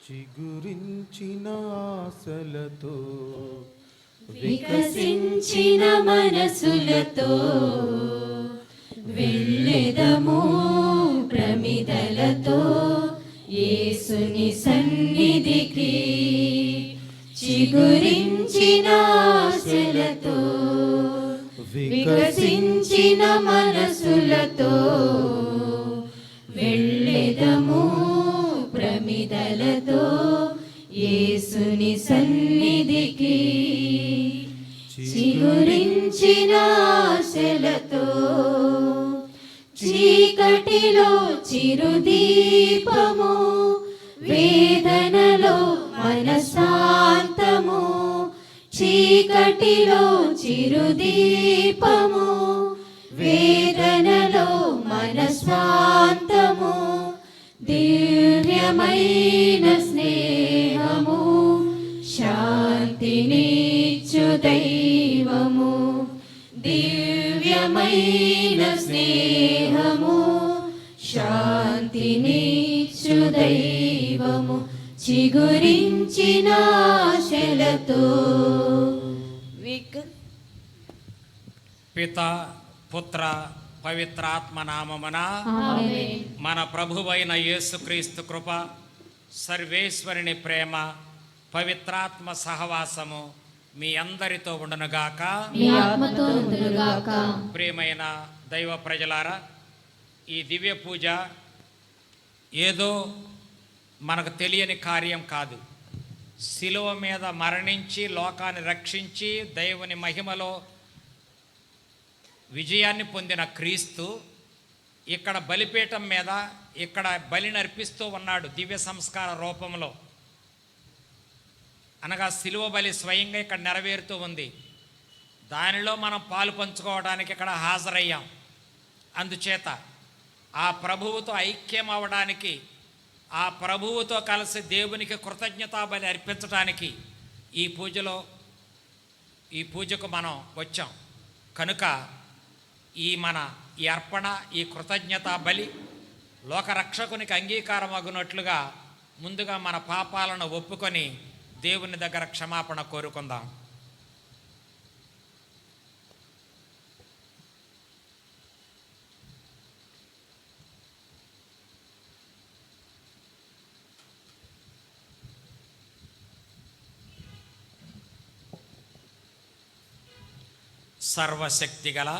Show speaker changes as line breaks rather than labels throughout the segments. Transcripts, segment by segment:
చిగురించిన ఆశలతో
వికసించిన మనసులతో వెళ్ళెదము ప్రమిదలతో యేసుని సన్నిధికి. చిగురించిన ఆశలతో వికసించిన మనసులతో వెళ్ళెదము ప్రమిదలతో యేసుని సన్నిధికి. చిగురించిన ఆశలతో చీకటిలో చిరుదీపము, వేదనలో మనశాంతము. చీకటిలో చిరుదీపము, వేదనలో మనశాంతము. దివ్యమైన స్నేహము, శాంతినిచ్చు దైవము. దివ్యమైన స్నేహము, శాంతినిచ్చు దైవము. చిగురించిన ఆశలతో
పిత పుత్ర పవిత్రాత్మ నామమున మన ప్రభువైన యేసుక్రీస్తు కృప, సర్వేశ్వరుని ప్రేమ, పవిత్రాత్మ సహవాసము మీ అందరితో ఉండునుగాక. ప్రియమైన దైవ ప్రజలారా, ఈ దివ్య పూజ ఏదో మనకు తెలియని కార్యం కాదు. శిలువ మీద మరణించి లోకాన్ని రక్షించి దేవుని మహిమలో విజయాన్ని పొందిన క్రీస్తు ఇక్కడ బలిపీఠం మీద ఇక్కడ బలిని అర్పిస్తూ ఉన్నాడు దివ్య సంస్కార రూపంలో. అనగా శిలువ బలి స్వయంగా ఇక్కడ నెరవేరుతూ ఉంది. దానిలో మనం పాలు పంచుకోవడానికి ఇక్కడ హాజరయ్యాం. అందుచేత ఆ ప్రభువుతో ఐక్యం అవ్వడానికి, ఆ ప్రభువుతో కలిసి దేవునికి కృతజ్ఞతా బలి అర్పించడానికి ఈ పూజకు మనం వచ్చాం. కనుక ఈ అర్పణ, ఈ కృతజ్ఞతా బలి లోకరక్షకునికి అంగీకారం అగునట్లుగా ముందుగా మన పాపాలను ఒప్పుకొని దేవుని దగ్గర క్షమాపణ కోరుకుందాం. సర్వశక్తిగల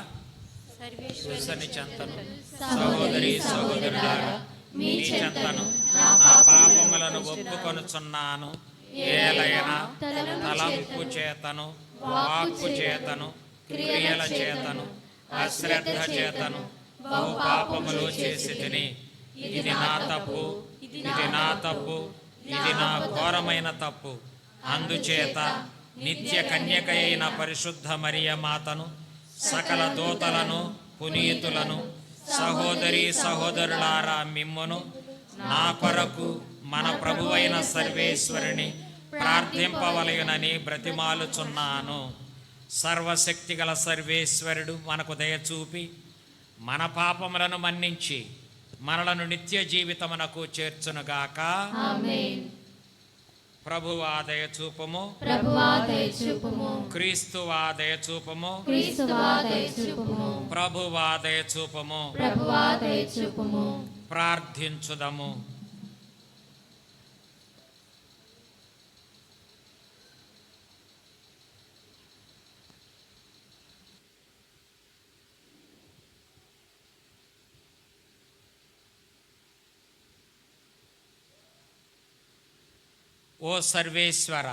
సర్వేశ్వరుని చెంతను, సహోదరి సహోదరులారా, మీ చెంతను నా పాపములను ఒప్పుకొనుచున్నాను. ఏలైనా తలంపు చేతను, వాక్కు చేతను, క్రియల చేతను, అశ్రద్ధ చేతను బహు పాపములు చేసి తిని. ఇది నా తప్పు, ఇది నా తప్పు, ఇది నా ఘోరమైన తప్పు. అందుచేత నిత్య కన్యక అయిన పరిశుద్ధ మరియ మాతను, సకల దూతలను, పునీతులను, సహోదరి సహోదరులారా, మిమ్మును నా కొరకు మన ప్రభువైన సర్వేశ్వరుని ప్రార్థింపవలయునని బ్రతిమాలుచున్నాను. సర్వశక్తిగల సర్వేశ్వరుడు మనకు దయచూపి మన పాపములను మన్నించి మనలను నిత్య జీవితమునకు చేర్చునుగాక.
ఆమేన్.
ప్రభువా దయచూపుము, క్రీస్తువా దయచూపుము, ప్రభువా దయచూపుము. ప్రార్థించుదము. ఓ సర్వేశ్వర,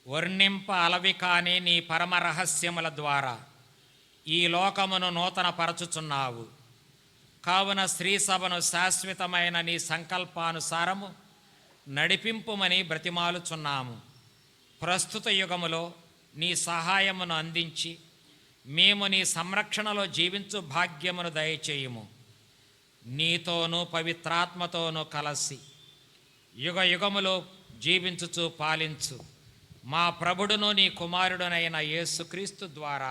వర్ణింప అలవి కాని నీ పరమ రహస్యముల ద్వారా ఈ లోకమును నూతన పరచుచున్నావు. కావున శ్రీసభను శాశ్వతమైన నీ సంకల్పానుసారము నడిపింపుమని బ్రతిమాలుచున్నాము. ప్రస్తుత యుగములో నీ సహాయమును అందించి మేము నీ సంరక్షణలో జీవించు భాగ్యమును దయచేయుము. నీతోనూ పవిత్రాత్మతోనూ కలసి యుగ యుగములో జీవించుచు పాలించు మా ప్రభుడును నీ కుమారుడునైన యేసుక్రీస్తు ద్వారా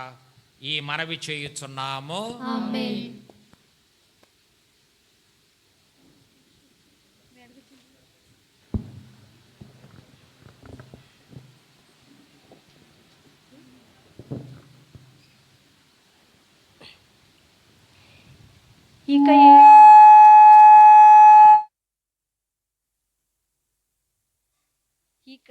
ఈ మనవి చేయుచున్నాము.
ఆమేన్.
ఇక ఇక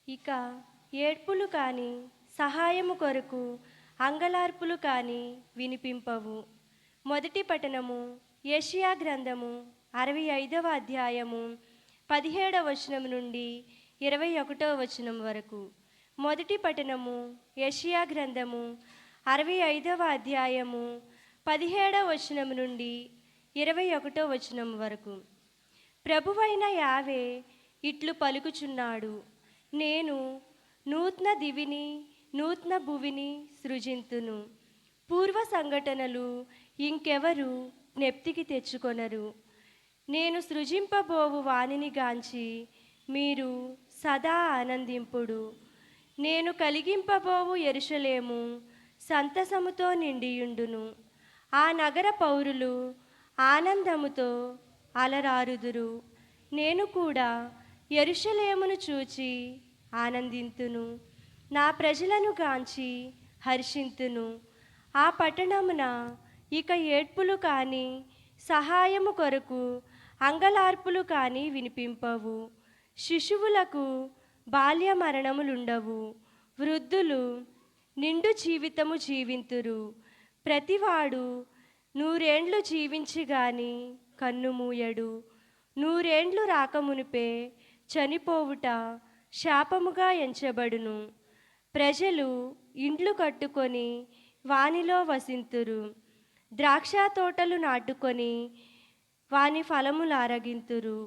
ఇక ఏడ్పులు కాని సహాయము కొరకు అంగలార్పులు కాని వినిపింపవు. మొదటి పఠనము యెషయా గ్రంథము 65వ అధ్యాయము 17వ వచనం నుండి 21వ వచనం వరకు. మొదటి పఠనము యెషయా గ్రంథము 65వ అధ్యాయము 17వ వచనం నుండి 21వ వచనం వరకు. ప్రభువైన యావే ఇట్లు పలుకుచున్నాడు, నేను నూతన దివిని నూతన భువిని సృజింతును. పూర్వ సంఘటనలు ఇంకెవరు జ్ఞప్తికి తెచ్చుకొనరు. నేను సృజింపబోవు వానిని గాంచి మీరు సదా ఆనందింపుడు. నేను కలిగింపబోవు యెరూషలేము సంతసముతో నిండియుండును. ఆ నగర పౌరులు ఆనందముతో అలరారుదురు. నేను కూడా యెరూషలేమును చూచి ఆనందింతును, నా ప్రజలను గాంచి హర్షింతును. ఆ పట్టణమున ఇక ఏడ్పులు కాని సహాయము కొరకు అంగలార్పులు కాని వినిపింపవు. శిశువులకు బాల్య మరణములుండవు. వృద్ధులు నిండు జీవితము జీవింతురు. ప్రతివాడు 100 ఏండ్లు జీవించి గాని కన్ను మూయడు. 100 ఏండ్లు రాకమునిపే చనిపోవుట శాపముగా ఎంచబడును. ప్రజలు ఇండ్లు కట్టుకొని వానిలో వసింతురు. ద్రాక్ష తోటలు నాటుకొని వాని ఫలములారగింతురు.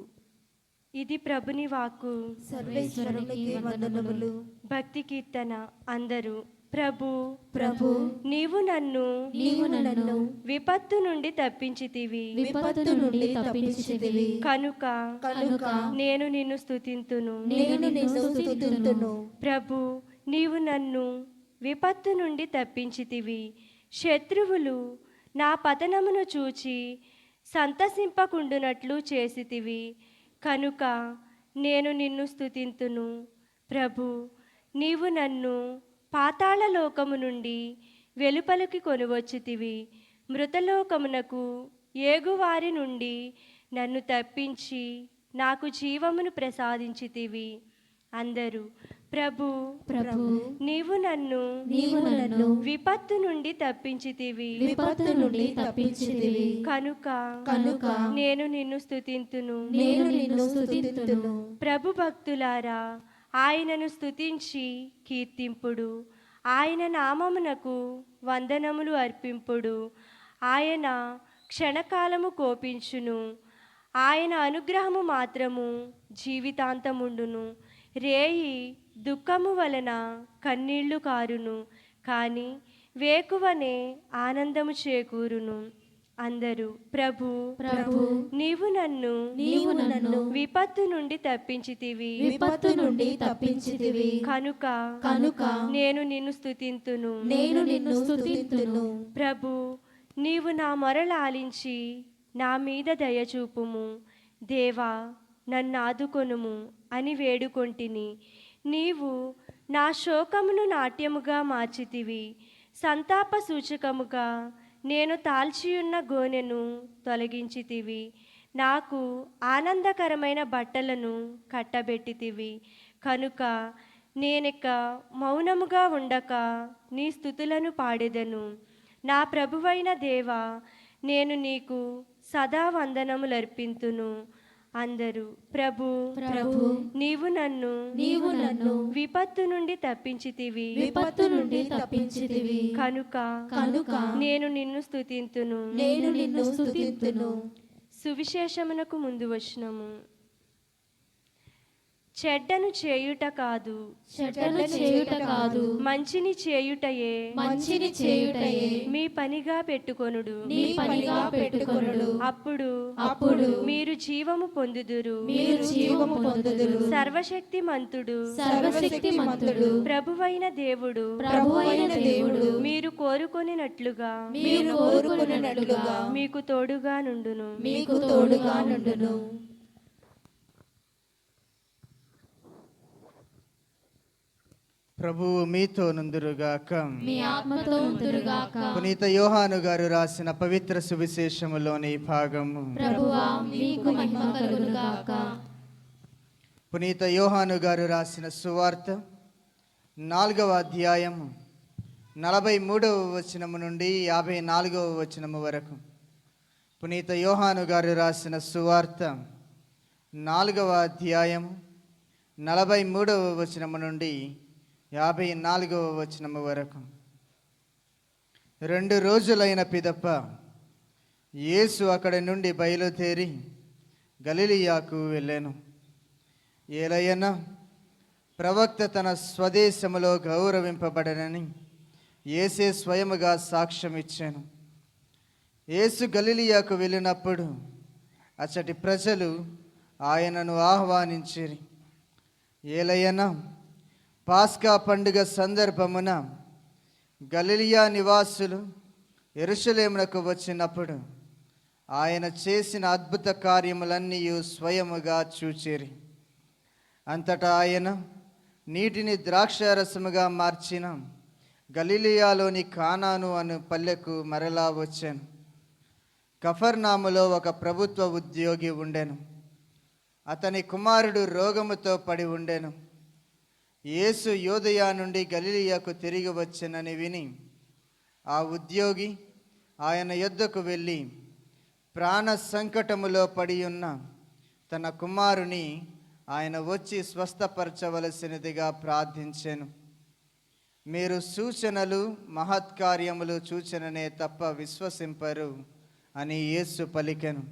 ఇది ప్రభుని వాక్కు.
సర్వేశ్వరునికి వందనములు.
భక్తి కీర్తన. అందరూ ప్రభు
ప్రభు
నీవు నన్ను విపత్తు నుండి తప్పించితివి.
విపత్తు నుండి తప్పించితివి.
కనుక నేను నిన్ను స్తుతింతును. ప్రభు నీవు నన్ను విపత్తు నుండి తప్పించితివి. శత్రువులు నా పతనమును చూచి సంతసింపకుండునట్లు చేసితివి. కనుక నేను నిన్ను స్తుతింతును. ప్రభు నీవు నన్ను పాతాళ లోకము నుండి వెలుపలికి కొనువచ్చితివి. మృతలోకమునకు ఏగువారి నుండి నన్ను తప్పించి నాకు జీవమును ప్రసాదించితివి. అందరూ ప్రభు
ప్రభు
నీవు నన్ను విపత్తు నుండి తప్పించితివి.
విపత్తు నుండి తప్పించితివి.
కనుక నేను నిన్ను స్తుతింతును. ప్రభు భక్తులారా ఆయనను స్తుతించి కీర్తింపుడు. ఆయన నామమునకు వందనములు అర్పింపుడు. ఆయన క్షణకాలము కోపించును. ఆయన అనుగ్రహము మాత్రము జీవితాంతముండును. రేయి దుఃఖము వలన కన్నీళ్లు కారును, కానీ వేకువనే ఆనందము చేకూరును. అందరూ ప్రభు ప్రభు నీవు నన్ను విపత్తు నుండి తప్పించితివి. కనుక నేను నిన్ను స్తుతింతును. ప్రభు నీవు నా మొరలాలించి నా మీద దయచూపుము. దేవా నన్ను ఆదుకొనుము అని వేడుకొంటిని. నీవు నా శోకమును నాట్యముగా మార్చితివి. సంతాప సూచకముగా నేను తాల్చియున్న గోనెను తొలగించితివి. నాకు ఆనందకరమైన బట్టలను కట్టబెట్టితివి. కనుక నేనిక మౌనముగా ఉండక నీ స్తుతులను పాడెదను. నా ప్రభువైన దేవా నేను నీకు సదా వందనములర్పింతును. అందరూ ప్రభు ప్రభు నీవు నన్ను విపత్తు నుండి తప్పించితివి. కనుక నేను నిన్ను స్తుతింతును. సువిశేషమునకు ముందు వచనము. చెడ్డను చేయుట కాదు మంచిని చేయుటయే మీ పనిగా పెట్టుకొనుడు. అప్పుడు మీరు జీవము పొందుదురు. సర్వశక్తిమంతుడు ప్రభువైన దేవుడు మీరు కోరుకొనినట్లుగా మీకు తోడుగా నుండును.
ప్రభువు మీతో నుందురుగాక.
మీ ఆత్మతో ఉందురుగాక.
పునీత యోహాను గారు రాసిన పవిత్ర సువిశేషములోని భాగము.
ప్రభువా మీకు మహిమ కలుగునుగాక.
పునీత యోహాను గారు రాసిన సువార్త 4వ అధ్యాయము 43వ వచనము నుండి 54వ వచనము వరకు. పునీత యోహాను గారు రాసిన సువార్త 4వ అధ్యాయము 43వ వచనము నుండి 54వ వచనము వరకు. 2 రోజులైన పిదప యేసు అక్కడి నుండి బయలుదేరి గలిలియాకు వెళ్ళాను. ఏలయన ప్రవక్త తన స్వదేశములో గౌరవింపబడనని యేసే స్వయముగా సాక్ష్యం ఇచ్చాను. యేసు గలిలియాకు వెళ్ళినప్పుడు అచ్చటి ప్రజలు ఆయనను ఆహ్వానించిరి. ఏలయన పాస్కా పండుగ సందర్భమున గలిలియా నివాసులు యెరూషలేమునకు వచ్చినప్పుడు ఆయన చేసిన అద్భుత కార్యములన్నీ స్వయముగా చూచిరి. అంతటా ఆయన నీటిని ద్రాక్షారసముగా మార్చిన గలిలియాలోని కానాను అను పల్లెకు మరలా వచ్చాను. కఫర్నాములో ఒక ప్రభుత్వ ఉద్యోగి ఉండెను. అతని కుమారుడు రోగముతో పడి ఉండెను. యేసు యూదయ నుండి గలిలియాకు తిరిగి వచ్చెనని విని ఆ ఉద్యోగి ఆయన యొద్దకు వెళ్ళి ప్రాణ సంకటములో పడి ఉన్న తన కుమారుని ఆయన వచ్చి స్వస్థపరచవలసినదిగా ప్రార్థించెను. మీరు సూచనలు మహత్కార్యములు చూచెననే తప్ప విశ్వసింపరు అని యేసు పలికెను.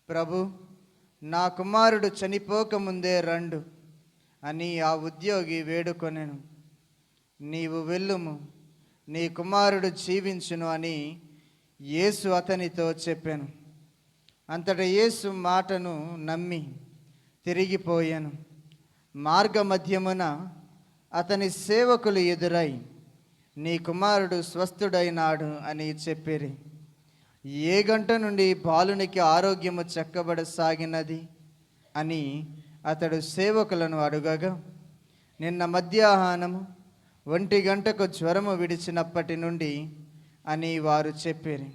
ప్రభు, నా కుమారుడు చనిపోకముందే రండు అని ఆ ఉద్యోగి వేడుకొనెను. నీవు వెళ్ళుము, నీ కుమారుడు జీవించును అని యేసు అతనితో చెప్పాను. అంతటా యేసు మాటను నమ్మి తిరిగిపోయాను. మార్గమధ్యమున అతని సేవకులు ఎదురై నీ కుమారుడు స్వస్థుడైనాడు అని చెప్పిరి. ఏ గంట నుండి బాలునికి ఆరోగ్యము చక్కబడసాగినది అని అతడు సేవకులను అడుగగా, నిన్న మధ్యాహ్నము 1 గంటకు జ్వరము విడిచినప్పటి నుండి అని వారు చెప్పిరి.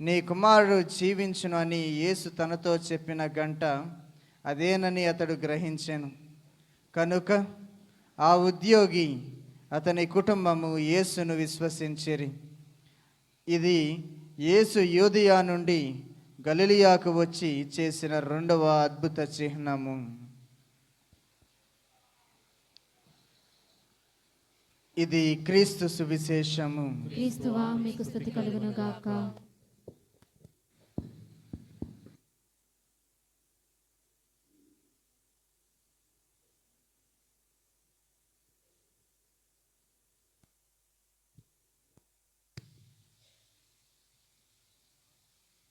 నీ కుమారుడు జీవించును అని యేసు తనతో చెప్పిన గంట అదేనని అతడు గ్రహించెను. కనుక ఆ ఉద్యోగి అతని కుటుంబము యేసును విశ్వసించిరి. ఇది యేసు యూదయ నుండి గలిలియాకు వచ్చి చేసిన 2వ అద్భుత చిహ్నము. ఇది క్రీస్తు సువిశేషము.
క్రీస్తువా మీకు స్తుతి కలుగునుగాక.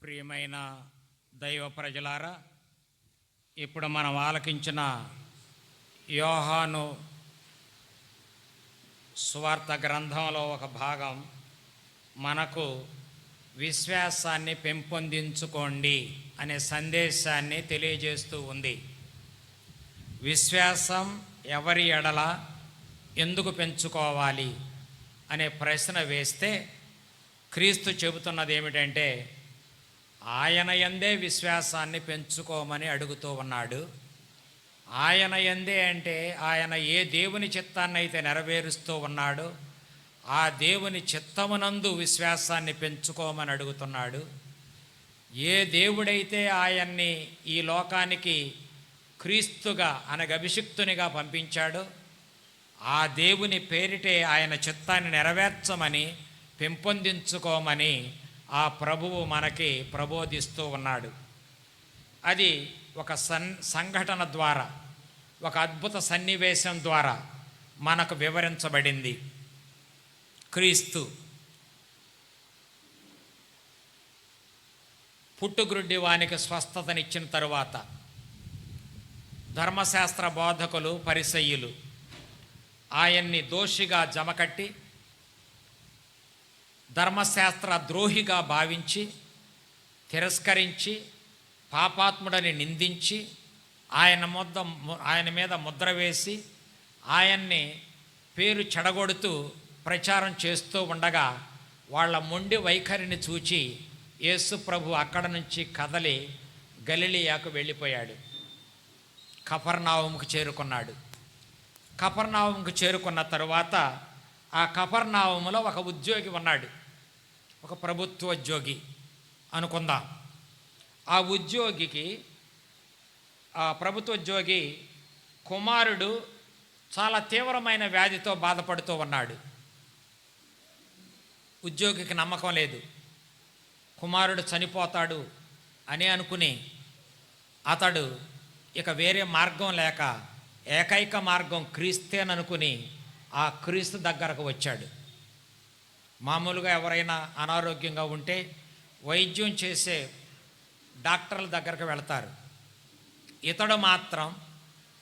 ప్రియమైన దైవ ప్రజలారా, ఇప్పుడు మనం ఆలకించిన యోహాను సువార్త గ్రంథంలో ఒక భాగం మనకు విశ్వాసాన్ని పెంపొందించుకోండి అనే సందేశాన్ని తెలియజేస్తూ ఉంది. విశ్వాసం ఎవరి ఎడల ఎందుకు పెంచుకోవాలి అనే ప్రశ్న వేస్తే క్రీస్తు చెబుతున్నది ఏమిటంటే, ఆయన యందే విశ్వాసాన్ని పెంచుకోమని అడుగుతూ ఉన్నాడు. ఆయన యందే అంటే ఆయన ఏ దేవుని చిత్తాన్ని అయితే నెరవేరుస్తూ ఉన్నాడో ఆ దేవుని చిత్తమునందు విశ్వాసాన్ని పెంచుకోమని అడుగుతున్నాడు. ఏ దేవుడైతే ఆయన్ని ఈ లోకానికి క్రీస్తుగా అనగా అభిషిక్తునిగా పంపించాడో ఆ దేవుని పేరిటే ఆయన చిత్తాన్ని నెరవేర్చమని పెంపొందించుకోమని ఆ ప్రభువు మనకి ప్రబోధిస్తూ ఉన్నాడు. అది ఒక సంఘటన ద్వారా, ఒక అద్భుత సన్నివేశం ద్వారా మనకు వివరించబడింది. క్రీస్తు పుట్టుగ్రుడ్డి వానికి స్వస్థతనిచ్చిన తరువాత ధర్మశాస్త్ర బోధకులు పరిసయ్యులు ఆయన్ని దోషిగా జమకట్టి ధర్మశాస్త్ర ద్రోహిగా భావించి తిరస్కరించి పాపాత్ముడని నిందించి ఆయన మీద ముద్ర వేసి ఆయన్ని పేరు చెడగొడుతూ ప్రచారం చేస్తూ ఉండగా వాళ్ళ మొండి వైఖరిని చూచి యేసు ప్రభు అక్కడ నుంచి కదలి గలిలియాకు వెళ్ళిపోయాడు. కఫర్నావుముకు చేరుకున్నాడు. కఫర్నావుముకు చేరుకున్న తరువాత ఆ కఫర్నావుములో ఒక ఉద్యోగి ఉన్నాడు, ఒక ప్రభుత్వోద్యోగి అనుకుందాం. ఆ ప్రభుత్వోద్యోగి కుమారుడు చాలా తీవ్రమైన వ్యాధితో బాధపడుతూ ఉన్నాడు. ఉద్యోగికి నమ్మకం లేదు, కుమారుడు చనిపోతాడు అని అనుకుని అతడు ఇక వేరే మార్గం లేక ఏకైక మార్గం క్రీస్తేననుకుని ఆ క్రీస్తు దగ్గరకు వచ్చాడు. మామూలుగా ఎవరైనా అనారోగ్యంగా ఉంటే వైద్యం చేసే డాక్టర్ల దగ్గరకు వెళతారు. ఇతడు మాత్రం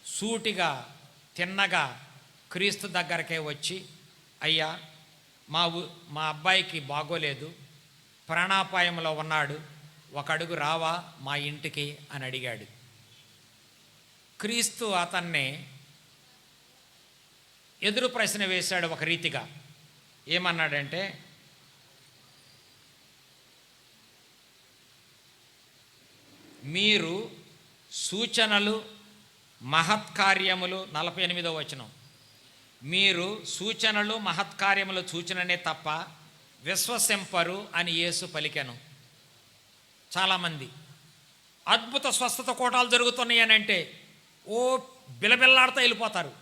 సూటిగా తిన్నగా క్రీస్తు దగ్గరకే వచ్చి, అయ్యా మా అబ్బాయికి బాగోలేదు, ప్రాణాపాయంలో ఉన్నాడు, ఒక అడుగు రావా మా ఇంటికి అని అడిగాడు. క్రీస్తు అతన్ని ఎదురు ప్రశ్న వేశాడు ఒక రీతిగా. ఏమన్నాడంటే, మీరు సూచనలు మహత్కార్యములు 48వ వచనం, మీరు సూచనలు మహత్కార్యములు సూచననే తప్ప విశ్వసింపరు అని యేసు పలికెను. చాలామంది అద్భుత స్వస్థత కోటాలు జరుగుతున్నాయి అని అంటే ఓ బిలబిల్లాడుతూ వెళ్ళిపోతారు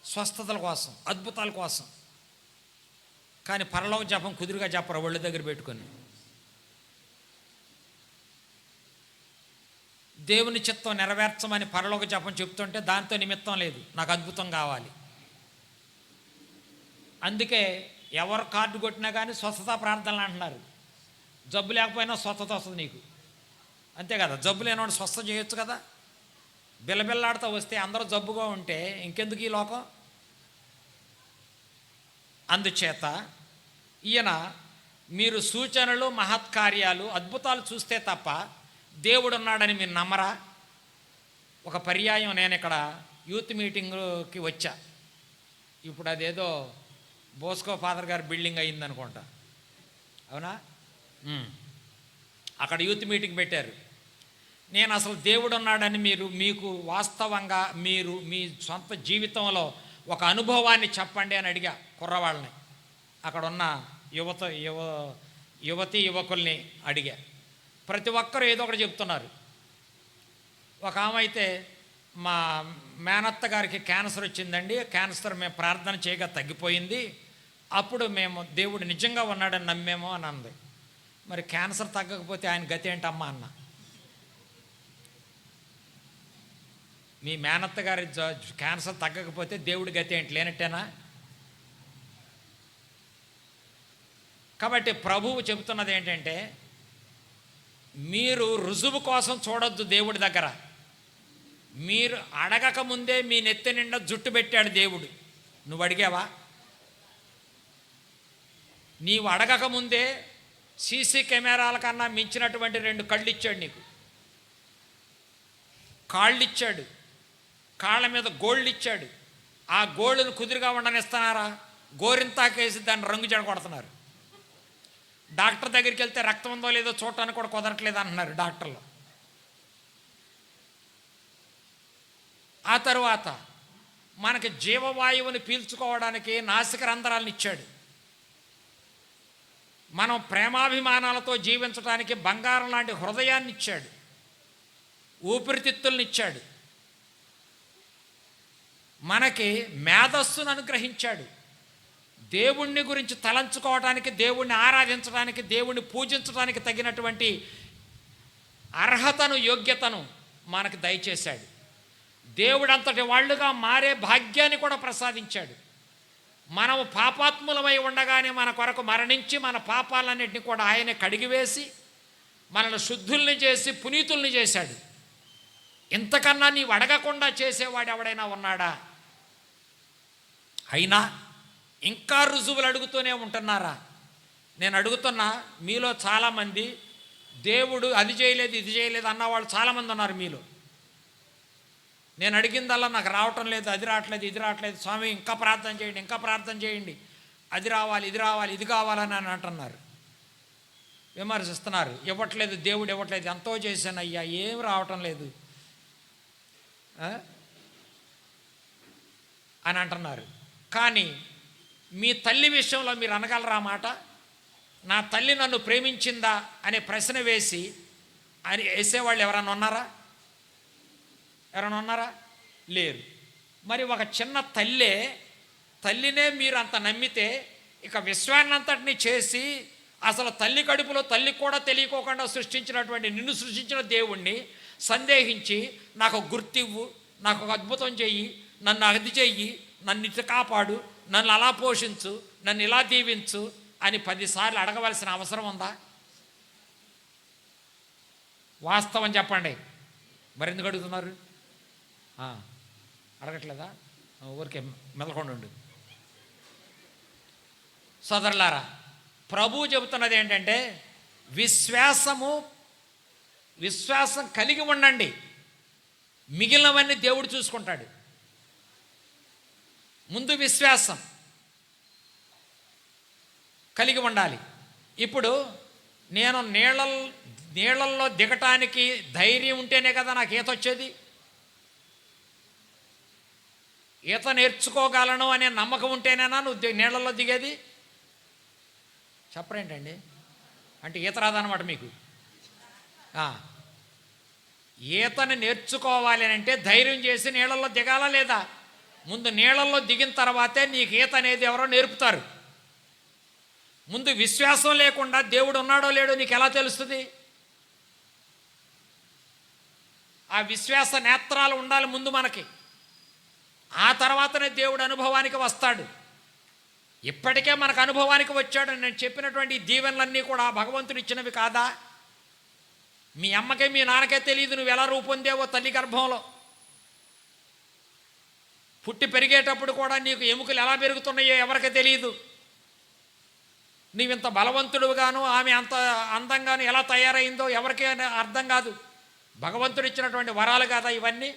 స్వస్థతల కోసం, అద్భుతాల కోసం. కానీ పరలోక జపం కుదురుగా చెప్పరు ఒళ్ళు దగ్గర పెట్టుకొని. దేవుని చిత్తం నెరవేర్చమని పరలోక జపం చెప్తుంటే దాంతో నిమిత్తం లేదు, నాకు అద్భుతం కావాలి. అందుకే ఎవరు కార్డు కొట్టినా కానీ స్వస్థత ప్రార్థనలు అంటున్నారు. జబ్బు లేకపోయినా స్వస్థత వస్తుంది నీకు, అంతే కదా. జబ్బు లేనివాడు స్వస్థత చేయొచ్చు కదా. బిల్లబిల్లాడుతూ వస్తే అందరూ జబ్బుగా ఉంటే ఇంకెందుకు ఈ లోకం. అందుచేత ఈయన మీరు సూచనలు మహత్కార్యాలు అద్భుతాలు చూస్తే తప్ప దేవుడు ఉన్నాడని మీరు నమ్మరా? ఒక పర్యాయం నేను ఇక్కడ యూత్ మీటింగ్కి వచ్చా. ఇప్పుడు అదేదో బోస్కో ఫాదర్ గారి బిల్డింగ్ అయిందనుకుంటా, అవునా? అక్కడ యూత్ మీటింగ్ పెట్టారు. నేను అసలు దేవుడు ఉన్నాడని మీకు వాస్తవంగా మీరు మీ సొంత జీవితంలో ఒక అనుభవాన్ని చెప్పండి అని అడిగా కుర్రవాళ్ళని. అక్కడ ఉన్న యువతి యువకుల్ని అడిగా. ప్రతి ఒక్కరూ ఏదో ఒకటి చెప్తున్నారు. ఒక ఆమె అయితే, మా మేనత్త గారికి క్యాన్సర్ వచ్చిందండి, క్యాన్సర్ మేము ప్రార్థన చేయగా తగ్గిపోయింది, అప్పుడు మేము దేవుడు నిజంగా ఉన్నాడని నమ్మేమో అని అంది. మరి క్యాన్సర్ తగ్గకపోతే ఆయన గతి ఏంటమ్మా అన్న. మీ మేనత్త గారి క్యాన్సర్ తగ్గకపోతే దేవుడి గతి ఏంటి, లేనట్టేనా? కాబట్టి ప్రభువు చెబుతున్నది ఏంటంటే, మీరు రుజువు కోసం చూడొద్దు దేవుడి దగ్గర. మీరు అడగక ముందే మీ నెత్తి నిండా జుట్టు పెట్టాడు దేవుడు. నువ్వు అడిగావా? నీవు అడగక ముందే సీసీ కెమెరాల కన్నా మించినటువంటి 2 కళ్ళు ఇచ్చాడు నీకు, కాళ్ళు ఇచ్చాడు, కాళ్ళ మీద గోల్డ్ ఇచ్చాడు. ఆ గోల్డ్ను కుదురుగా ఉండనిస్తున్నారా? గోరింతాకేసి దాన్ని రంగు జడ కొడుతున్నారు. డాక్టర్ దగ్గరికి వెళ్తే రక్తం ఉందో లేదో చూడటానికి కూడా కుదరట్లేదు అంటున్నారు డాక్టర్లు. ఆ తరువాత మనకి జీవవాయువుని పీల్చుకోవడానికి నాసిక రంధ్రాలను ఇచ్చాడు. మనం ప్రేమాభిమానాలతో జీవించడానికి బంగారం లాంటి హృదయాన్ని ఇచ్చాడు, ఊపిరితిత్తుల్ని ఇచ్చాడు, మనకి మేధస్సును అనుగ్రహించాడు. దేవుణ్ణి గురించి తలంచుకోవడానికి, దేవుణ్ణి ఆరాధించడానికి, దేవుణ్ణి పూజించడానికి తగినటువంటి అర్హతను, యోగ్యతను మనకు దయచేశాడు. దేవుడంతటి వాళ్ళుగా మారే భాగ్యాన్ని కూడా ప్రసాదించాడు. మనము పాపాత్ములమై ఉండగానే మన కొరకు మరణించి మన పాపాలన్నింటినీ కూడా ఆయనే కడిగివేసి మనల్ని శుద్ధుల్ని చేసి పునీతుల్ని చేశాడు. ఇంతకన్నా నీవు అడగకుండా చేసేవాడు ఎవడైనా ఉన్నాడా? అయినా ఇంకా రుజువులు అడుగుతూనే ఉంటున్నారా? నేను అడుగుతున్నా, మీలో చాలామంది దేవుడు అది చేయలేదు ఇది చేయలేదు అన్నవాళ్ళు చాలామంది ఉన్నారు మీలో. నేను అడిగిందల్లా నాకు రావటం లేదు, అది రావట్లేదు, ఇది రావట్లేదు, స్వామి ఇంకా ప్రార్థన చేయండి, ఇంకా ప్రార్థన చేయండి, అది రావాలి, ఇది రావాలి, ఇది కావాలని అని అంటున్నారు, విమర్శిస్తున్నారు. ఇవ్వట్లేదు, దేవుడు ఇవ్వట్లేదు, ఎంతో చేశాను అయ్యా, ఏం రావటం లేదు అని అంటున్నారు. కానీ మీ తల్లి విషయంలో మీరు అనగలరా మాట? నా తల్లి నన్ను ప్రేమించిందా అనే ప్రశ్న వేసేవాళ్ళు ఎవరైనా ఉన్నారా? ఎవరైనా ఉన్నారా? లేరు. మరి ఒక చిన్న తల్లినే మీరు అంత నమ్మితే ఇక విశ్వాన్నంతటిని చేసి అసలు తల్లి కడుపులో తల్లికి కూడా తెలియకోకుండా సృష్టించినటువంటి నిన్ను సృష్టించిన దేవుణ్ణి సందేహించి నాకు గుర్తివ్వు, నాకు ఒక అద్భుతం చెయ్యి, నన్ను అది చెయ్యి, నన్ను ఇటు కాపాడు, నన్ను అలా పోషించు, నన్ను ఇలా దీవించు అని 10 సార్లు అడగవలసిన అవసరం ఉందా? వాస్తవం చెప్పండి. మరెందుకు అడుగుతున్నారు? అడగట్లేదా? ఊరికే మెదలకుండా ఉండు. సోదరులారా, ప్రభువు చెబుతున్నది ఏంటంటే విశ్వాసం కలిగి ఉండండి, మిగిలినవన్నీ దేవుడు చూసుకుంటాడు. ముందు విశ్వాసం కలిగి ఉండాలి. ఇప్పుడు నేను నీళ్ళల్లో దిగటానికి ధైర్యం ఉంటేనే కదా నాకు ఈత వచ్చేది. ఈత నేర్చుకోగలను అనే నమ్మకం ఉంటేనేనా నువ్వు నీళ్ళల్లో దిగేది? చెప్పరేంటండి? అంటే ఈత రాదన్నమాట మీకు. ఈతని నేర్చుకోవాలి అంటే ధైర్యం చేసి నీళ్ళల్లో దిగాలా లేదా? ముందు నీళ్ళల్లో దిగిన తర్వాతే నీకు ఈత అనేది ఎవరో నేర్పుతారు. ముందు విశ్వాసం లేకుండా దేవుడు ఉన్నాడో లేడో నీకు ఎలా తెలుస్తుంది? ఆ విశ్వాస నేత్రాలు ఉండాలి ముందు మనకి. ఆ తర్వాతనే దేవుడు అనుభవానికి వస్తాడు. ఇప్పటికే మనకు అనుభవానికి వచ్చాడు. నేను చెప్పినటువంటి దీవెనలన్నీ కూడా భగవంతుడు ఇచ్చినవి కాదా? మీ అమ్మకే మీ నాన్నకే తెలియదు నువ్వు ఎలా రూపొందేవో తల్లి గర్భంలో. పుట్టి పెరిగేటప్పుడు కూడా నీకు ఎముకలు ఎలా పెరుగుతున్నాయో ఎవరికి తెలియదు. నీవింత బలవంతుడుగాను ఆమె అంత అందంగాను ఎలా తయారైందో ఎవరికీ అర్థం కాదు. భగవంతుడు ఇచ్చినటువంటి వరాలు కాదా ఇవన్నీ?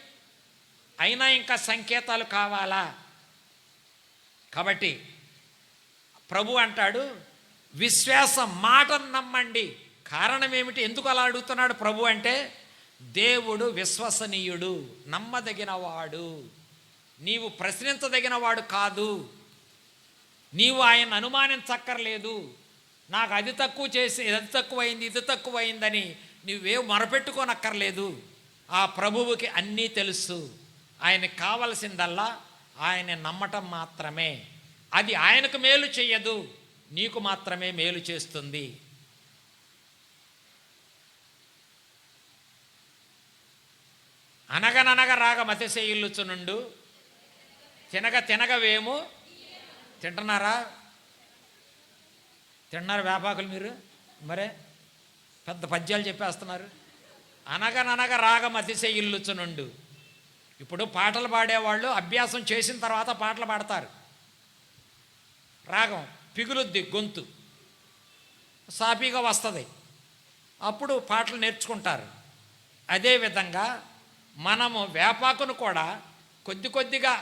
అయినా ఇంకా సంకేతాలు కావాలా? కాబట్టి ప్రభు అంటాడు విశ్వాసం, మాటను నమ్మండి. కారణం ఏమిటి? ఎందుకు అలా అడుగుతున్నాడు ప్రభు అంటే దేవుడు విశ్వసనీయుడు, నమ్మదగినవాడు, నీవు ప్రశ్నించదగినవాడు కాదు. నీవు ఆయన అనుమానించక్కర్లేదు. నాకు అది తక్కువ చేసి అది తక్కువైంది, ఇది తక్కువైందని నువ్వేం మొరపెట్టుకోనక్కర్లేదు. ఆ ప్రభువుకి అన్నీ తెలుసు. ఆయనకు కావలసిందల్లా ఆయన నమ్మటం మాత్రమే. అది ఆయనకు మేలు చెయ్యదు, నీకు మాత్రమే మేలు చేస్తుంది. అనగననగ రాగ మతిశయిల్లుచునుండు, తినగ తినగవేమో. తింటున్నారా? వ్యాపాకులు మీరు? మరే పెద్ద పద్యాలు చెప్పేస్తున్నారు. అనగననగ రాగం అతిశయిల్లుచునుండు. ఇప్పుడు పాటలు పాడేవాళ్ళు అభ్యాసం చేసిన తర్వాత పాటలు పాడతారు. రాగం పిగులుద్ది, గొంతు సాఫీగా వస్తుంది, అప్పుడు పాటలు నేర్చుకుంటారు. అదేవిధంగా మనము వేపాకును కూడా కొద్దిగా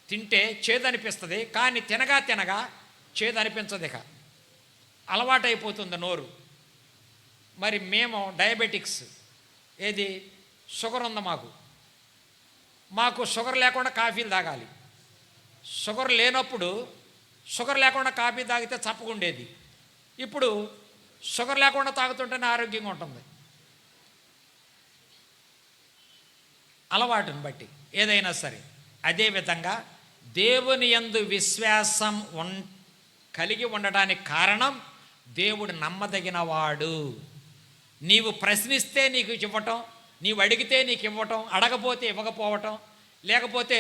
తింటే చేదనిపిస్తుంది, కానీ తినగా చేదనిపించదు, ఇక అలవాటైపోతుంది నోరు. మరి మేము డయాబెటిక్స్, ఏది షుగర్ ఉంది మాకు షుగర్ లేకుండా కాఫీలు తాగాలి. షుగర్ లేనప్పుడు షుగర్ లేకుండా కాఫీ తాగితే చప్పకుండేది. ఇప్పుడు షుగర్ లేకుండా తాగుతుంటేనే ఆరోగ్యంగా ఉంటుంది. అలవాటుని బట్టి ఏదైనా సరే. అదేవిధంగా దేవుని యందు విశ్వాసం కలిగి ఉండడానికి కారణం దేవుడు నమ్మదగినవాడు. నీవు ప్రశ్నిస్తే నీకు ఇవ్వటం, నీవు అడిగితే నీకు ఇవ్వటం, అడగపోతే ఇవ్వకపోవటం, లేకపోతే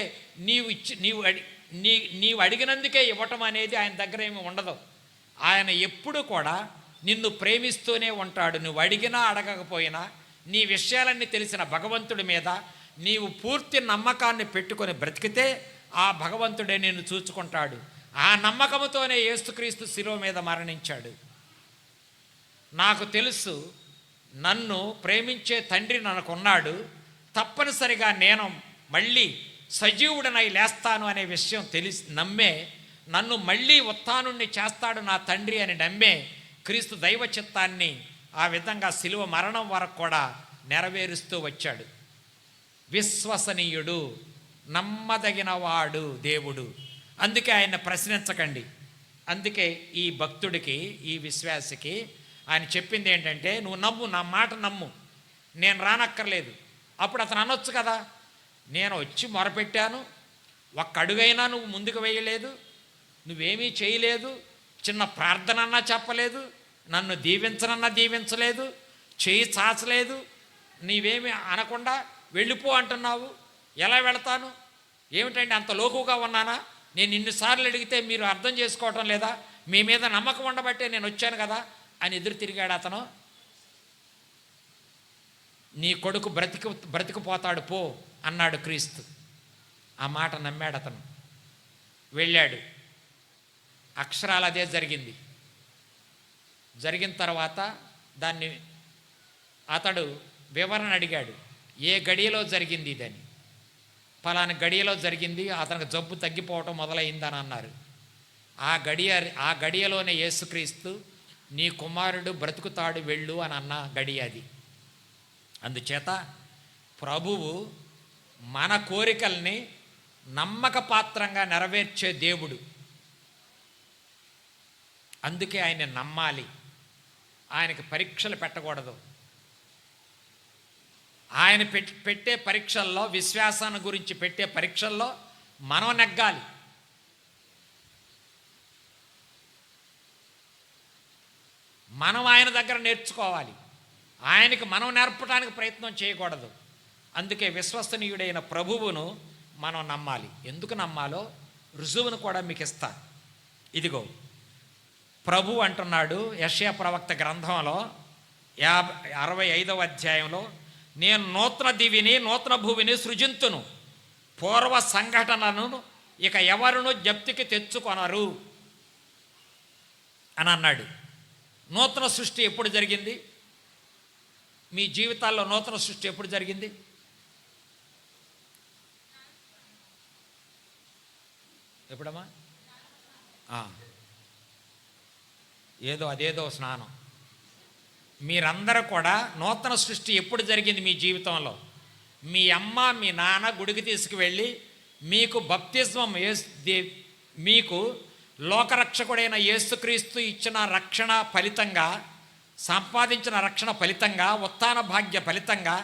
నీవు అడిగినందుకే ఇవ్వటం అనేది ఆయన దగ్గర ఏమి ఉండదు. ఆయన ఎప్పుడు కూడా నిన్ను ప్రేమిస్తూనే ఉంటాడు. నువ్వు అడిగినా అడగకపోయినా నీ విషయాలన్నీ తెలిసిన భగవంతుడి మీద నీవు పూర్తి నమ్మకాన్ని పెట్టుకొని బ్రతికితే ఆ భగవంతుడే నిన్ను చూచుకుంటాడు. ఆ నమ్మకంతోనే యేసుక్రీస్తు శిలువ మీద మరణించాడు. నాకు తెలుసు, నన్ను ప్రేమించే తండ్రి మనకున్నాడు, తప్పనిసరిగా నేను మళ్ళీ సజీవుడనై లేస్తాను అనే విషయం తెలిసి నమ్మే, నన్ను మళ్ళీ ఉత్థానుణ్ణి చేస్తాడు నా తండ్రి అని నమ్మే క్రీస్తు దైవ చిత్తాన్ని ఆ విధంగా శిలువ మరణం వరకు కూడా నెరవేరుస్తూ వచ్చాడు. విశ్వసనీయుడు, నమ్మదగినవాడు దేవుడు. అందుకే ఆయన ప్రశ్నించకండి. అందుకే ఈ భక్తుడికి, ఈ విశ్వాసికి ఆయన చెప్పింది ఏంటంటే, నువ్వు నమ్ము, నా మాట నమ్ము, నేను రానక్కర్లేదు. అప్పుడు అతను అనొచ్చు కదా, నేను వచ్చి మొరపెట్టాను, ఒక్క అడుగైనా నువ్వు ముందుకు వేయలేదు, నువ్వేమీ చేయలేదు, చిన్న ప్రార్థనన్నా చెప్పలేదు, నన్ను దీవించనన్నా దీవించలేదు, చేయి చాచలేదు, నీవేమి అనకుండా వెళ్ళిపో అంటున్నావు, ఎలా వెళతాను? ఏమిటండి అంత లోకుగా ఉన్నానా? నేను ఇన్నిసార్లు అడిగితే మీరు అర్థం చేసుకోవటం లేదా? మీ మీద నమ్మకం ఉండబట్టే నేను వచ్చాను కదా అని ఎదురు తిరిగాడు అతను. నీ కొడుకు బ్రతికిపోతాడు పో అన్నాడు క్రీస్తు. ఆ మాట నమ్మాడు అతను, వెళ్ళాడు. అక్షరాలు అదే జరిగింది. జరిగిన తర్వాత దాన్ని అతడు వివరణ అడిగాడు, ఏ గడియలో జరిగింది ఇదని. పలానా గడియలో జరిగింది, అతనికి జబ్బు తగ్గిపోవటం మొదలైందని అన్నారు. ఆ గడియలోనే యేసుక్రీస్తు నీ కుమారుడు బ్రతుకుతాడు వెళ్ళు అని అన్న గడియ అది. అందుచేత ప్రభువు మన కోరికల్ని నమ్మకపాత్రంగా నెరవేర్చే దేవుడు. అందుకే ఆయన నమ్మాలి, ఆయనకి పరీక్షలు పెట్టకూడదు. ఆయన పెట్టే పరీక్షల్లో, విశ్వాసాన్ని గురించి పెట్టే పరీక్షల్లో మనం నెగ్గాలి. మనం ఆయన దగ్గర నేర్చుకోవాలి, ఆయనకి మనం నేర్పడానికి ప్రయత్నం చేయకూడదు. అందుకే విశ్వసనీయుడైన ప్రభువును మనం నమ్మాలి. ఎందుకు నమ్మాలో రుజువును కూడా మీకు ఇస్తా. ఇదిగో ప్రభు అంటున్నాడు యెషయా ప్రవక్త గ్రంథంలో 65వ అధ్యాయంలో, నేను నూతన దివిని నూతన భూమిని సృజింతును, పూర్వ సంఘటనను ఇక ఎవరును జ్ఞప్తికి తెచ్చుకొనరు అని అన్నాడు. నూతన సృష్టి ఎప్పుడు జరిగింది? మీ జీవితాల్లో నూతన సృష్టి ఎప్పుడు జరిగింది? ఎప్పుడమ్మా? అదేదో స్నానం. మీరందరూ కూడా నూతన సృష్టి ఎప్పుడు జరిగింది మీ జీవితంలో? మీ అమ్మ మీ నాన్న గుడికి తీసుకువెళ్ళి మీకు బప్తిస్మం మీకు లోకరక్షకుడైన యేసుక్రీస్తు ఇచ్చిన రక్షణ ఫలితంగా, సంపాదించిన రక్షణ ఫలితంగా, ఉత్థాన భాగ్య ఫలితంగా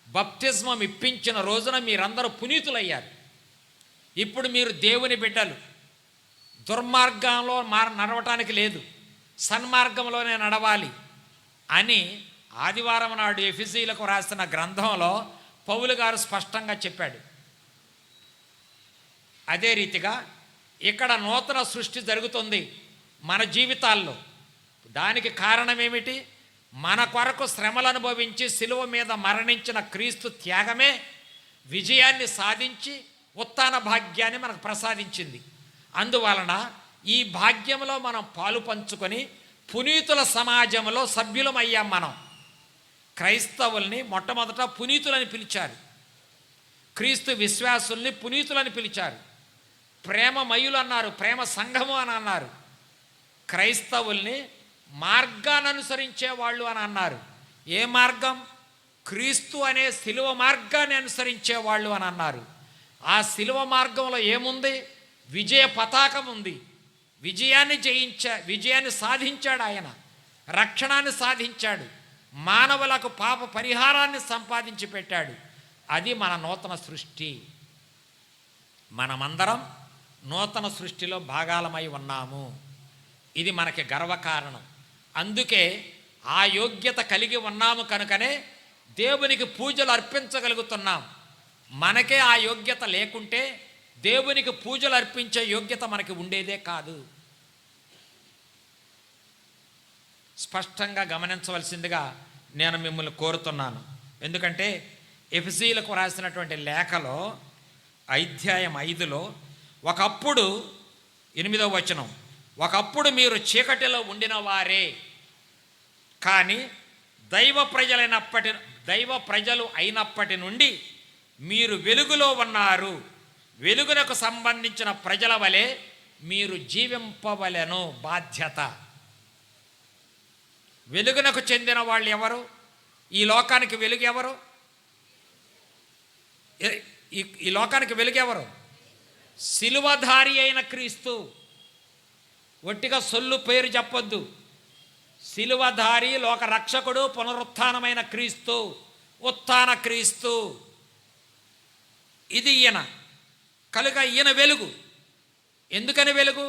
బప్తిస్మం ఇప్పించిన రోజున మీరందరూ పునీతులయ్యారు. ఇప్పుడు మీరు దేవుని బిడ్డలు. దుర్మార్గంలో నడవటానికి లేదు, సన్మార్గంలోనే నడవాలి అని ఆదివారం నాడు ఎఫెసీయులకు రాసిన గ్రంథంలో పౌలు గారు స్పష్టంగా చెప్పాడు. అదే రీతిగా ఇక్కడ నూతన సృష్టి జరుగుతుంది మన జీవితాల్లో. దానికి కారణం ఏమిటి? మన కొరకు శ్రమలు అనుభవించి శిలువ మీద మరణించిన క్రీస్తు త్యాగమే విజయాన్ని సాధించి ఉత్థాన భాగ్యాన్ని మనకు ప్రసాదించింది. అందువలన ఈ భాగ్యంలో మనం పాలు పంచుకొని పునీతుల సమాజంలో సభ్యులమయ్యాం. మనం క్రైస్తవుల్ని మొట్టమొదట పునీతులని పిలిచారు, క్రీస్తు విశ్వాసుల్ని పునీతులని పిలిచారు, ప్రేమమయులు అన్నారు, ప్రేమ సంఘము అని అన్నారు. క్రైస్తవుల్ని మార్గాన్ని అనుసరించే వాళ్ళు అని అన్నారు. ఏ మార్గం? క్రీస్తు అనే శిలువ మార్గాన్ని అనుసరించే వాళ్ళు అని అన్నారు. ఆ శిలువ మార్గంలో ఏముంది? విజయ పతాకం ఉంది. విజయాన్ని సాధించాడు ఆయన, రక్షణాన్ని సాధించాడు, మానవులకు పాప పరిహారాన్ని సంపాదించి పెట్టాడు. అది మన నూతన సృష్టి. మనమందరం నూతన సృష్టిలో భాగాలమై ఉన్నాము. ఇది మనకి గర్వకారణం. అందుకే ఆ యోగ్యత కలిగి ఉన్నాము కనుకనే దేవునికి పూజలు అర్పించగలుగుతున్నాం. మనకే ఆ యోగ్యత లేకుంటే దేవునికి పూజలు అర్పించే యోగ్యత మనకి ఉండేదే కాదు. స్పష్టంగా గమనించవలసిందిగా నేను మిమ్మల్ని కోరుతున్నాను. ఎందుకంటే ఎఫెసీయులకు రాసినటువంటి లేఖలో అధ్యాయం 5లో ఒకప్పుడు 8వ వచనం, ఒకప్పుడు మీరు చీకటిలో ఉండిన వారే, కానీ దైవ ప్రజలు అయినప్పటి నుండి మీరు వెలుగులో ఉన్నారు, వెలుగునకు సంబంధించిన ప్రజల వలె మీరు జీవింపవలెను. బాధ్యత. వెలుగునకు చెందిన వాళ్ళు ఎవరు? ఈ లోకానికి వెలుగు ఎవరు? ఈ లోకానికి వెలుగు ఎవరు? శిలువధారి అయిన క్రీస్తు. ఒట్టిగా సొల్లు పేరు చెప్పొద్దు. శిలువధారి, లోక రక్షకుడు, పునరుత్థానమైన క్రీస్తు, ఉత్థాన క్రీస్తు. ఇది ఈయన. కనుక ఈయన వెలుగు. ఎందుకని వెలుగు?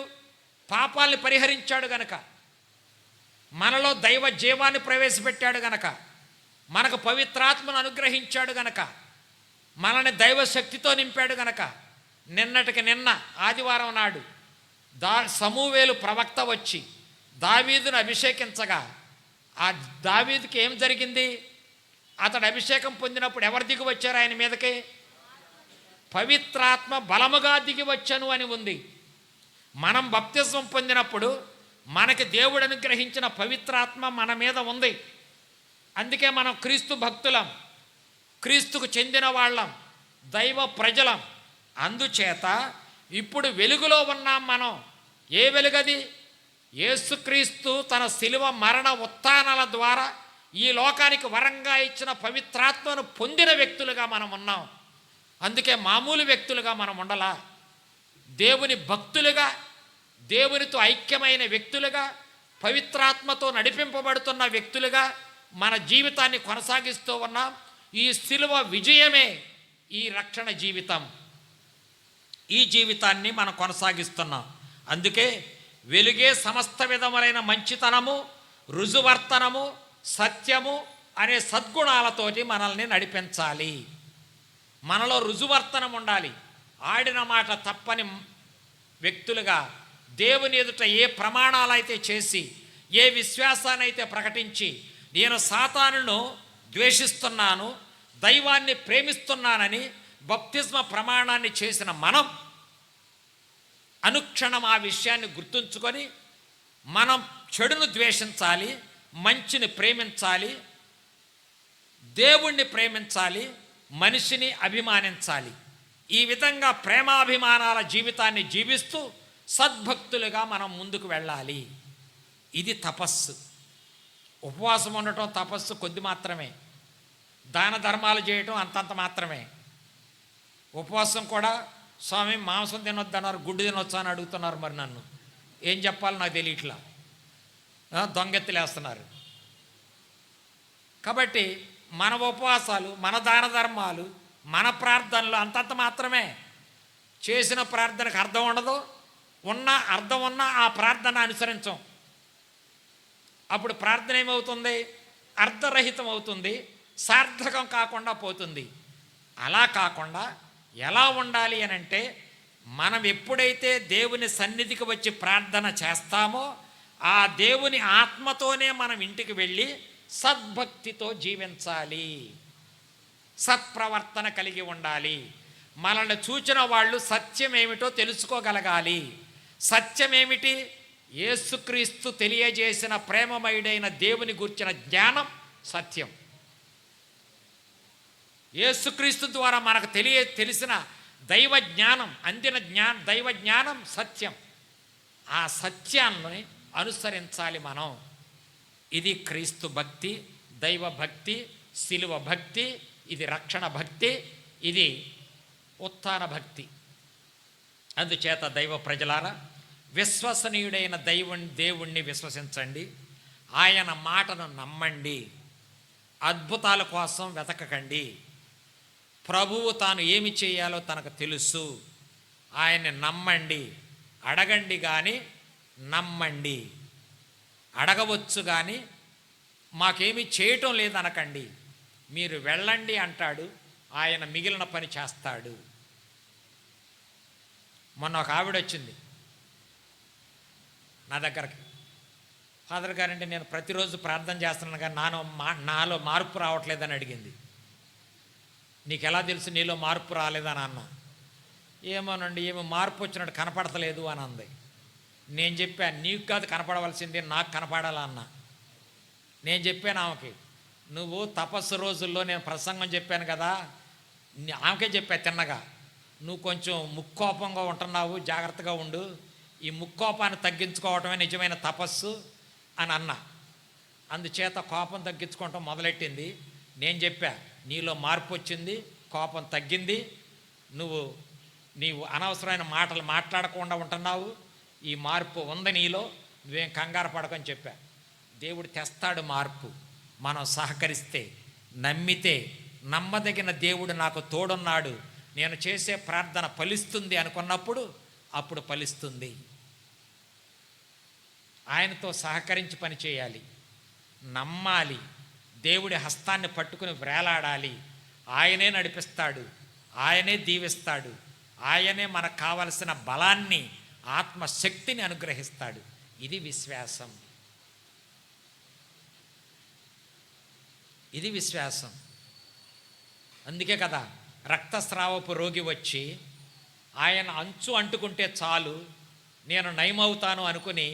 పాపాల్ని పరిహరించాడు గనక, మనలో దైవ జీవాన్ని ప్రవేశపెట్టాడు గనక, మనకు పవిత్రాత్మను అనుగ్రహించాడు గనక, మనల్ని దైవ శక్తితో నింపాడు గనక. నిన్నటికి నిన్న ఆదివారం నాడు సమూవేలు ప్రవక్త వచ్చి దావీదును అభిషేకించగా, ఆ దావీదుకి ఏం జరిగింది? అతడు అభిషేకం పొందినప్పుడు ఎవరు దిగి వచ్చారు ఆయన మీదకి? పవిత్రాత్మ బలముగా దిగి వచ్చను అని ఉంది. మనం బాప్తిస్మం పొందినప్పుడు మనకి దేవుడు అనుగ్రహించిన పవిత్రాత్మ మన మీద ఉంది. అందుకే మనం క్రీస్తు భక్తులం, క్రీస్తుకు చెందిన వాళ్ళం, దైవ ప్రజలం. అందుచేత ఇప్పుడు వెలుగులో ఉన్నాం మనం. ఏ వెలుగది? యేసుక్రీస్తు తన శిలువ మరణ ఉత్థానాల ద్వారా ఈ లోకానికి వరంగా ఇచ్చిన పవిత్రాత్మను పొందిన వ్యక్తులుగా మనం ఉన్నాం. అందుకే మామూలు వ్యక్తులుగా మనం ఉండలా. దేవుని భక్తులుగా, దేవునితో ఐక్యమైన వ్యక్తులుగా, పవిత్రాత్మతో నడిపింపబడుతున్న వ్యక్తులుగా మన జీవితాన్ని కొనసాగిస్తూ ఉన్నాం. ఈ శిలువ విజయమే ఈ రక్షణ జీవితం. ఈ జీవితాన్ని మనం కొనసాగిస్తున్నాం. అందుకే వెలుగే సమస్త విధములైన మంచితనము, రుజువర్తనము, సత్యము అనే సద్గుణాలతోటి మనల్ని నడిపించాలి. మనలో రుజువర్తనం ఉండాలి. ఆడిన మాట తప్పని వ్యక్తులుగా దేవుని ఎదుట ఏ ప్రమాణాలైతే చేసి, ఏ విశ్వాసాన్నైతే ప్రకటించి, నేను సాతానును ద్వేషిస్తున్నాను, దైవాన్ని ప్రేమిస్తున్నానని బాప్తిస్మ ప్రమాణాన్ని చేసిన మనం అనుక్షణం ఆ విషయాన్ని గుర్తుంచుకొని మనం చెడును ద్వేషించాలి, మంచిని ప్రేమించాలి, దేవుణ్ణి ప్రేమించాలి, మనిషిని అభిమానించాలి. ఈ విధంగా ప్రేమాభిమానాల జీవితాన్ని జీవిస్తూ సద్భక్తులుగా మనం ముందుకు వెళ్ళాలి. ఇది తపస్సు. ఉపవాసం ఉండటం తపస్సు కొద్ది మాత్రమే. దాన ధర్మాలు చేయటం అంతంత మాత్రమే. ఉపవాసం కూడా స్వామి మాంసం తినొద్దన్నారు, గుడ్డు తినొచ్చా అని అడుగుతున్నారు. మరి నన్ను ఏం చెప్పాలో నాకు తెలియట్లా, దొంగెత్తులేస్తున్నారు. కాబట్టి మన ఉపవాసాలు, మన దాన ధర్మాలు, మన ప్రార్థనలు అంతంత మాత్రమే. చేసిన ప్రార్థనకు అర్థం ఉండదు, అర్థం ఉన్నా ఆ ప్రార్థన అనుసరించం. అప్పుడు ప్రార్థన ఏమవుతుంది? అర్ధరహితం అవుతుంది, సార్థకం కాకుండా పోతుంది. అలా కాకుండా ఎలా ఉండాలి అని అంటే, మనం ఎప్పుడైతే దేవుని సన్నిధికి వచ్చి ప్రార్థన చేస్తామో ఆ దేవుని ఆత్మతోనే మనం ఇంటికి వెళ్ళి సద్భక్తితో జీవించాలి, సత్ప్రవర్తన కలిగి ఉండాలి. మనల్ని చూచిన వాళ్ళు సత్యం ఏమిటో తెలుసుకోగలగాలి. సత్యమేమిటి? యేసుక్రీస్తు తెలియజేసిన ప్రేమమయుడైన దేవుని గూర్చిన జ్ఞానం సత్యం. యేసుక్రీస్తు ద్వారా మనకు తెలిసిన దైవ జ్ఞానం, అందిన దైవ జ్ఞానం సత్యం. ఆ సత్యాన్ని అనుసరించాలి మనం. ఇది క్రీస్తు భక్తి, దైవ భక్తి, శిలువ భక్తి, ఇది రక్షణ భక్తి, ఇది ఉత్థాన భక్తి. అందుచేత దైవ ప్రజలారా, విశ్వసనీయుడైన దేవుణ్ణి విశ్వసించండి, ఆయన మాటను నమ్మండి, అద్భుతాల కోసం వెతకకండి. ప్రభువు తాను ఏమి చేయాలో తనకు తెలుసు. ఆయన్ని నమ్మండి, అడగండి కానీ నమ్మండి. అడగవచ్చు కానీ మాకేమీ చేయటం లేదనకండి. మీరు వెళ్ళండి అంటాడు, ఆయన మిగిలిన పని చేస్తాడు. మొన్న ఒక ఆవిడ వచ్చింది నా దగ్గరకి. ఫాదర్ గారంటే నేను ప్రతిరోజు ప్రార్థన చేస్తున్నాను కానీ నాలో మార్పు రావట్లేదని అడిగింది. నీకు ఎలా తెలుసు నీలో మార్పు రాలేదని అన్న. ఏమోనండి, ఏమో మార్పు వచ్చినట్టు కనపడతలేదు అని అంది. నేను చెప్పాను, నీకు కాదు కనపడవలసింది, నాకు కనపడాలన్నా. నేను చెప్పాను ఆమెకి, నువ్వు తపస్సు రోజుల్లో నేను ప్రసంగం చెప్పాను కదా, ఆమెకే చెప్పా తిన్నగా, నువ్వు కొంచెం ముక్కోపంగా ఉంటున్నావు, జాగ్రత్తగా ఉండు, ఈ ముక్కోపాన్ని తగ్గించుకోవటమే నిజమైన తపస్సు అని అన్నా. అందుచేత కోపం తగ్గించుకోవటం మొదలెట్టింది. నేను చెప్పా, నీలో మార్పు వచ్చింది, కోపం తగ్గింది, నీవు అనవసరమైన మాటలు మాట్లాడకుండా ఉంటున్నావు, ఈ మార్పు ఉంది నీలో, నువ్వేం కంగారు పడకని చెప్పా. దేవుడు తెస్తాడు మార్పు, మనం సహకరిస్తే, నమ్మితే. నమ్మదగిన దేవుడు నాకు తోడున్నాడు, నేను చేసే ప్రార్థన ఫలిస్తుంది అనుకున్నప్పుడు అప్పుడు ఫలిస్తుంది. ఆయనతో సహకరించి పని చేయాలి, నమ్మాలి, దేవుడి హస్తాన్ని పట్టుకుని వేలాడాలి. ఆయనే నడిపిస్తాడు, ఆయనే దీవిస్తాడు, ఆయనే మనకు కావలసిన బలాన్ని, ఆత్మశక్తిని అనుగ్రహిస్తాడు. ఇది విశ్వాసం, ఇది విశ్వాసం. అందుకే కదా రక్తస్రావపు రోగి వచ్చి ఆయన అంచు అంటుకుంటే చాలు నేను నయమవుతాను అనుకుని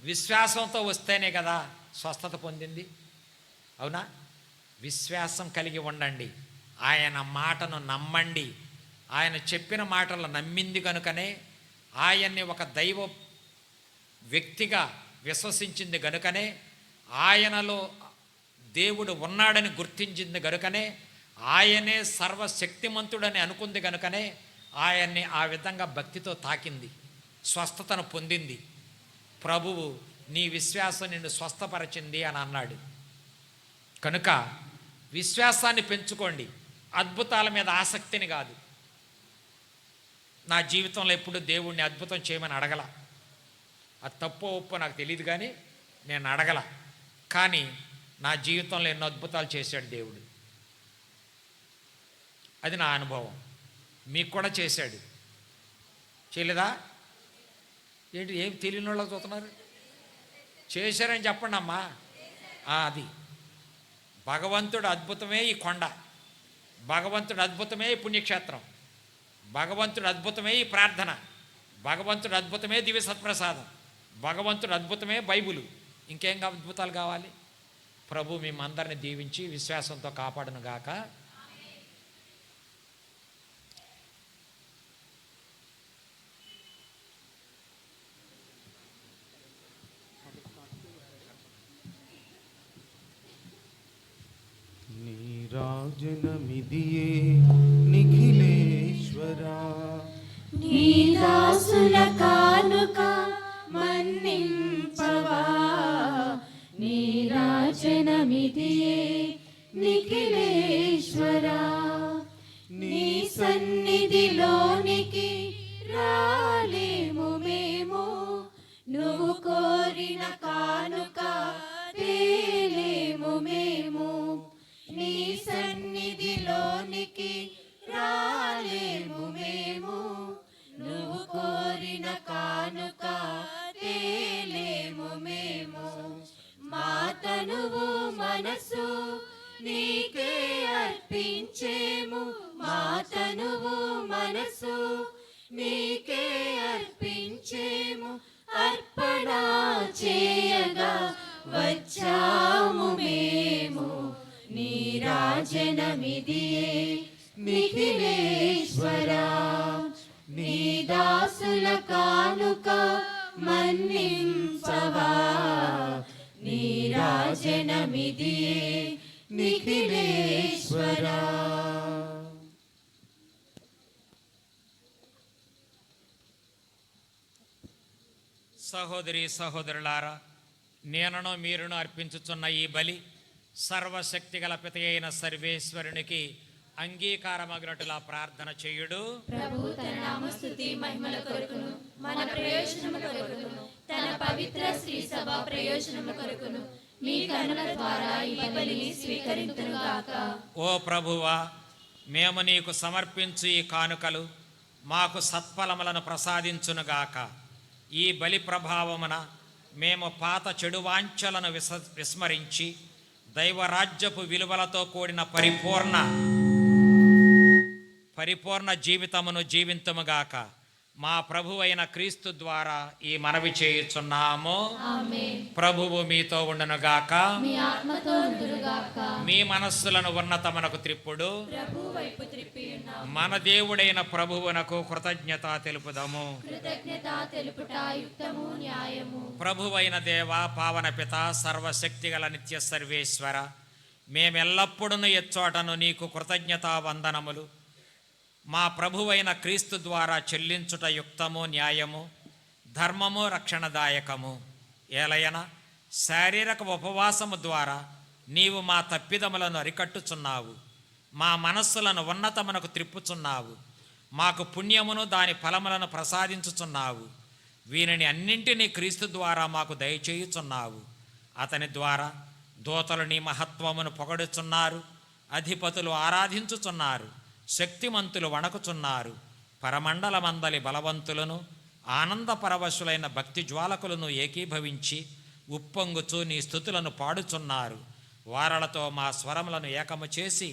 విశ్వాసంతో వస్తేనే కదా స్వస్థత పొందింది. అవునా? విశ్వాసం కలిగి ఉండండి, ఆయన మాటను నమ్మండి. ఆయన చెప్పిన మాటలు నమ్మింది కనుకనే, ఆయన్ని ఒక దైవ వ్యక్తిగా విశ్వసించింది గనుకనే, ఆయనలో దేవుడు ఉన్నాడని గుర్తించింది గనుకనే, ఆయనే సర్వశక్తిమంతుడని అనుకుంది కనుకనే ఆయన్ని ఆ విధంగా భక్తితో తాకింది, స్వస్థతను పొందింది. ప్రభువు నీ విశ్వాసం నిన్ను స్వస్థపరచింది అని అన్నాడు. కనుక విశ్వాసాన్ని పెంచుకోండి, అద్భుతాల మీద ఆసక్తిని కాదు. నా జీవితంలో ఎప్పుడు దేవుణ్ణి అద్భుతం చేయమని అడగల, అది తప్పో ఒప్పో నాకు తెలియదు, కానీ నేను అడగల. కానీ నా జీవితంలో ఎన్నో అద్భుతాలు చేశాడు దేవుడు, అది నా అనుభవం. మీకు కూడా చేశాడు, చేయలేదా? ఏంటి ఏం తెలియని వాళ్ళకి చూస్తున్నారు? చేశారని చెప్పండి అమ్మా. అది భగవంతుడు అద్భుతమే ఈ కొండ, భగవంతుడు అద్భుతమే ఈ పుణ్యక్షేత్రం, భగవంతుడు అద్భుతమే ఈ ప్రార్థన, భగవంతుడు అద్భుతమే దివ్య సత్ప్రసాదం, భగవంతుడు అద్భుతమే బైబులు. ఇంకేం అద్భుతాలు కావాలి? ప్రభు మేమందరిని దీవించి విశ్వాసంతో కాపాడును గాక.
రాజనమిదియే నిఖిలేశ్వరా,
నీ దాసుల కానుక మన్నించవా, నీ రాజనమిదియే నిఖిలేశ్వరా, నీ సన్నిధిలోనికి రాలేము మేము, నువ్వు కోరిన కానుక తేలేము మేము, నీ సన్నిధిలోనికి రాలేము మేము, నువ్వు కోరిన కానుక తేలేము మేము. మా తనువు మనసు నీకే అర్పించేము, మా తనువు మనసు నీకే అర్పించేము, అర్పణ చేయగా వచ్చాము మేము, నీ రాజనమిదియే నిఖిలేశ్వరా, నీ దాసుల కానుక మన్నించవా, నీ రాజనమిదియే నిఖిలేశ్వరా.
సహోదరి సహోదరులారా, నేనను మీరును అర్పించుచున్న ఈ బలి సర్వశక్తి గల పిత అయిన సర్వేశ్వరునికి అంగీకారమగినట్టులా ప్రార్థన చేయుడు.
ప్రభు తన నామస్తుతి మహిమల కొరకును మన ప్రయోజనము కొరకును తన పవిత్ర శ్రీ సభ ప్రయోజనము కొరకును మీ కనుల ద్వారా ఈ బలిని స్వీకరింతునుగాక.
ఓ ప్రభువా, మేము నీకు సమర్పించు ఈ కానుకలు మాకు సత్ఫలములను ప్రసాదించునుగాక. ఈ బలి ప్రభావమున మేము పాత చెడు వాంఛలను విస్మరించి దైవరాజ్యపు విలువలతో కూడిన పరిపూర్ణ జీవితమును జీవింతుముగాక. మా ప్రభువైన క్రీస్తు ద్వారా ఈ మనవి చేయుచున్నాము.
ఆమేన్.
ప్రభువు మీతో ఉండునుగాక.
మీ ఆత్మతో ఉండునుగాక.
మీ మనస్సులను ఉన్నతమునకు త్రిప్పుడు.
ప్రభు వైపు త్రిప్పి ఉన్నాము.
మన దేవుడైన ప్రభువునకు కృతజ్ఞత తెలుపుదాము.
కృతజ్ఞత తెలుపుట యుక్తము న్యాయము.
ప్రభువైన దేవ, పావన పిత, సర్వశక్తిగల నిత్య సర్వేశ్వర, మేమెల్లప్పుడూ ఎచ్చోటను నీకు కృతజ్ఞతా వందనములు మా ప్రభువైన క్రీస్తు ద్వారా చెల్లించుట యుక్తము న్యాయము, ధర్మము, రక్షణదాయకము. ఏలయన శారీరక ఉపవాసము ద్వారా నీవు మా తప్పిదములను అరికట్టుచున్నావు, మా మనస్సులను ఉన్నతమునకు త్రిప్పుచున్నావు, మాకు పుణ్యమును దాని ఫలములను ప్రసాదించుచున్నావు. వీరిని అన్నింటినీ క్రీస్తు ద్వారా మాకు దయచేయుచున్నావు. అతని ద్వారా దూతలు నీ మహత్వమును పొగడుచున్నారు, అధిపతులు ఆరాధించుచున్నారు, శక్తిమంతులు వణకుచున్నారు. పరమండలమందలి బలవంతులను ఆనందపరవశులైన భక్తి జ్వాలకులను ఏకీభవించి ఉప్పొంగుచు నీ స్తుతులను పాడుచున్నారు. వారలతో మా స్వరములను ఏకము చేసి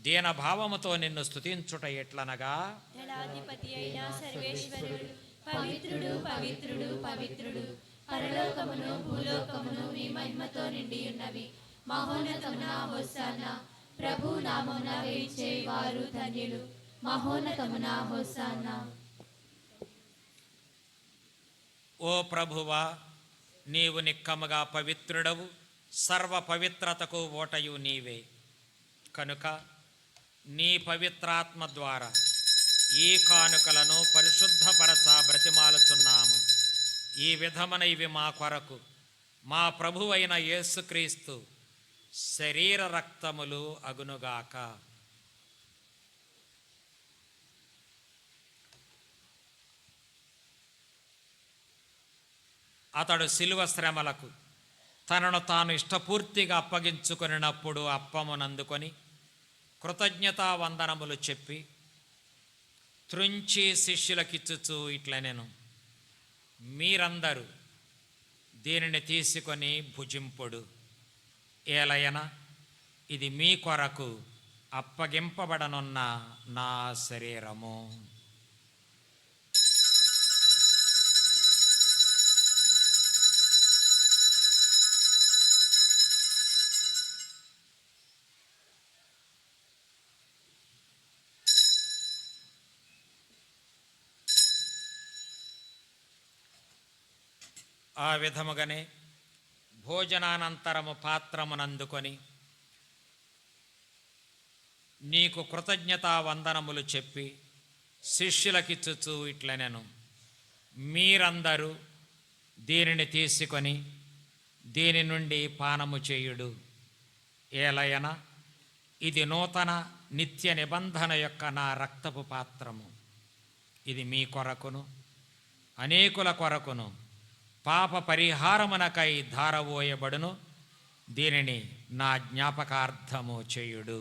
దీనభావముతో నిన్ను స్తుతించుట ఎట్లనగా,
దళాధిపతి అయిన సర్వేశ్వరుడు పవిత్రుడు పవిత్రుడు పవిత్రుడు, పరలోకమును భూలోకమును మీ మహిమతో నిండి ఉన్నవి. మహోన్నతమున హోసానా. ప్రభు నామమున వేచే వారు ధన్యులు. మహోన్నతమున హోసానా.
ఓ ప్రభువా, నీవు నిక్కముగా పవిత్రుడవు, సర్వ పవిత్రతకు ఓటయు నీవే. కనుక నీ పవిత్రాత్మ ద్వారా ఈ కానుకలను పరిశుద్ధపరచ బ్రతిమాలుచున్నాము. ఈ విధమున ఇవి మా కొరకు మా ప్రభువైన యేసుక్రీస్తు శరీర రక్తములు అగునుగాక. అతడు శిలువ శ్రమలకు తనను తాను ఇష్టపూర్తిగా అప్పగించుకొనినప్పుడు అప్పమునందుకొని కృతజ్ఞతా వందనములు చెప్పి త్రుంచి శిష్యులకిచ్చుచు ఇట్లనెను, మీరందరూ దీనిని తీసుకొని భుజింపుడు. ఏలయన ఇది మీ కొరకు అప్పగింపబడనున్న నా శరీరము. ఆ విధముగానే భోజనానంతరము పాత్రమునందుకొని నీకు కృతజ్ఞతా వందనములు చెప్పి శిష్యులకిచ్చుచు ఇట్లనెను, మీరందరూ దీనిని తీసుకొని దీని నుండి పానము చేయుడు. ఏలయన ఇది నూతన నిత్య నిబంధన యొక్క నా రక్తపు పాత్రము. ఇది మీ కొరకును అనేకుల కొరకును పాప పరిహారమునకై ధారవోయబడును. దీనిని నా జ్ఞాపకార్థము చేయుడు.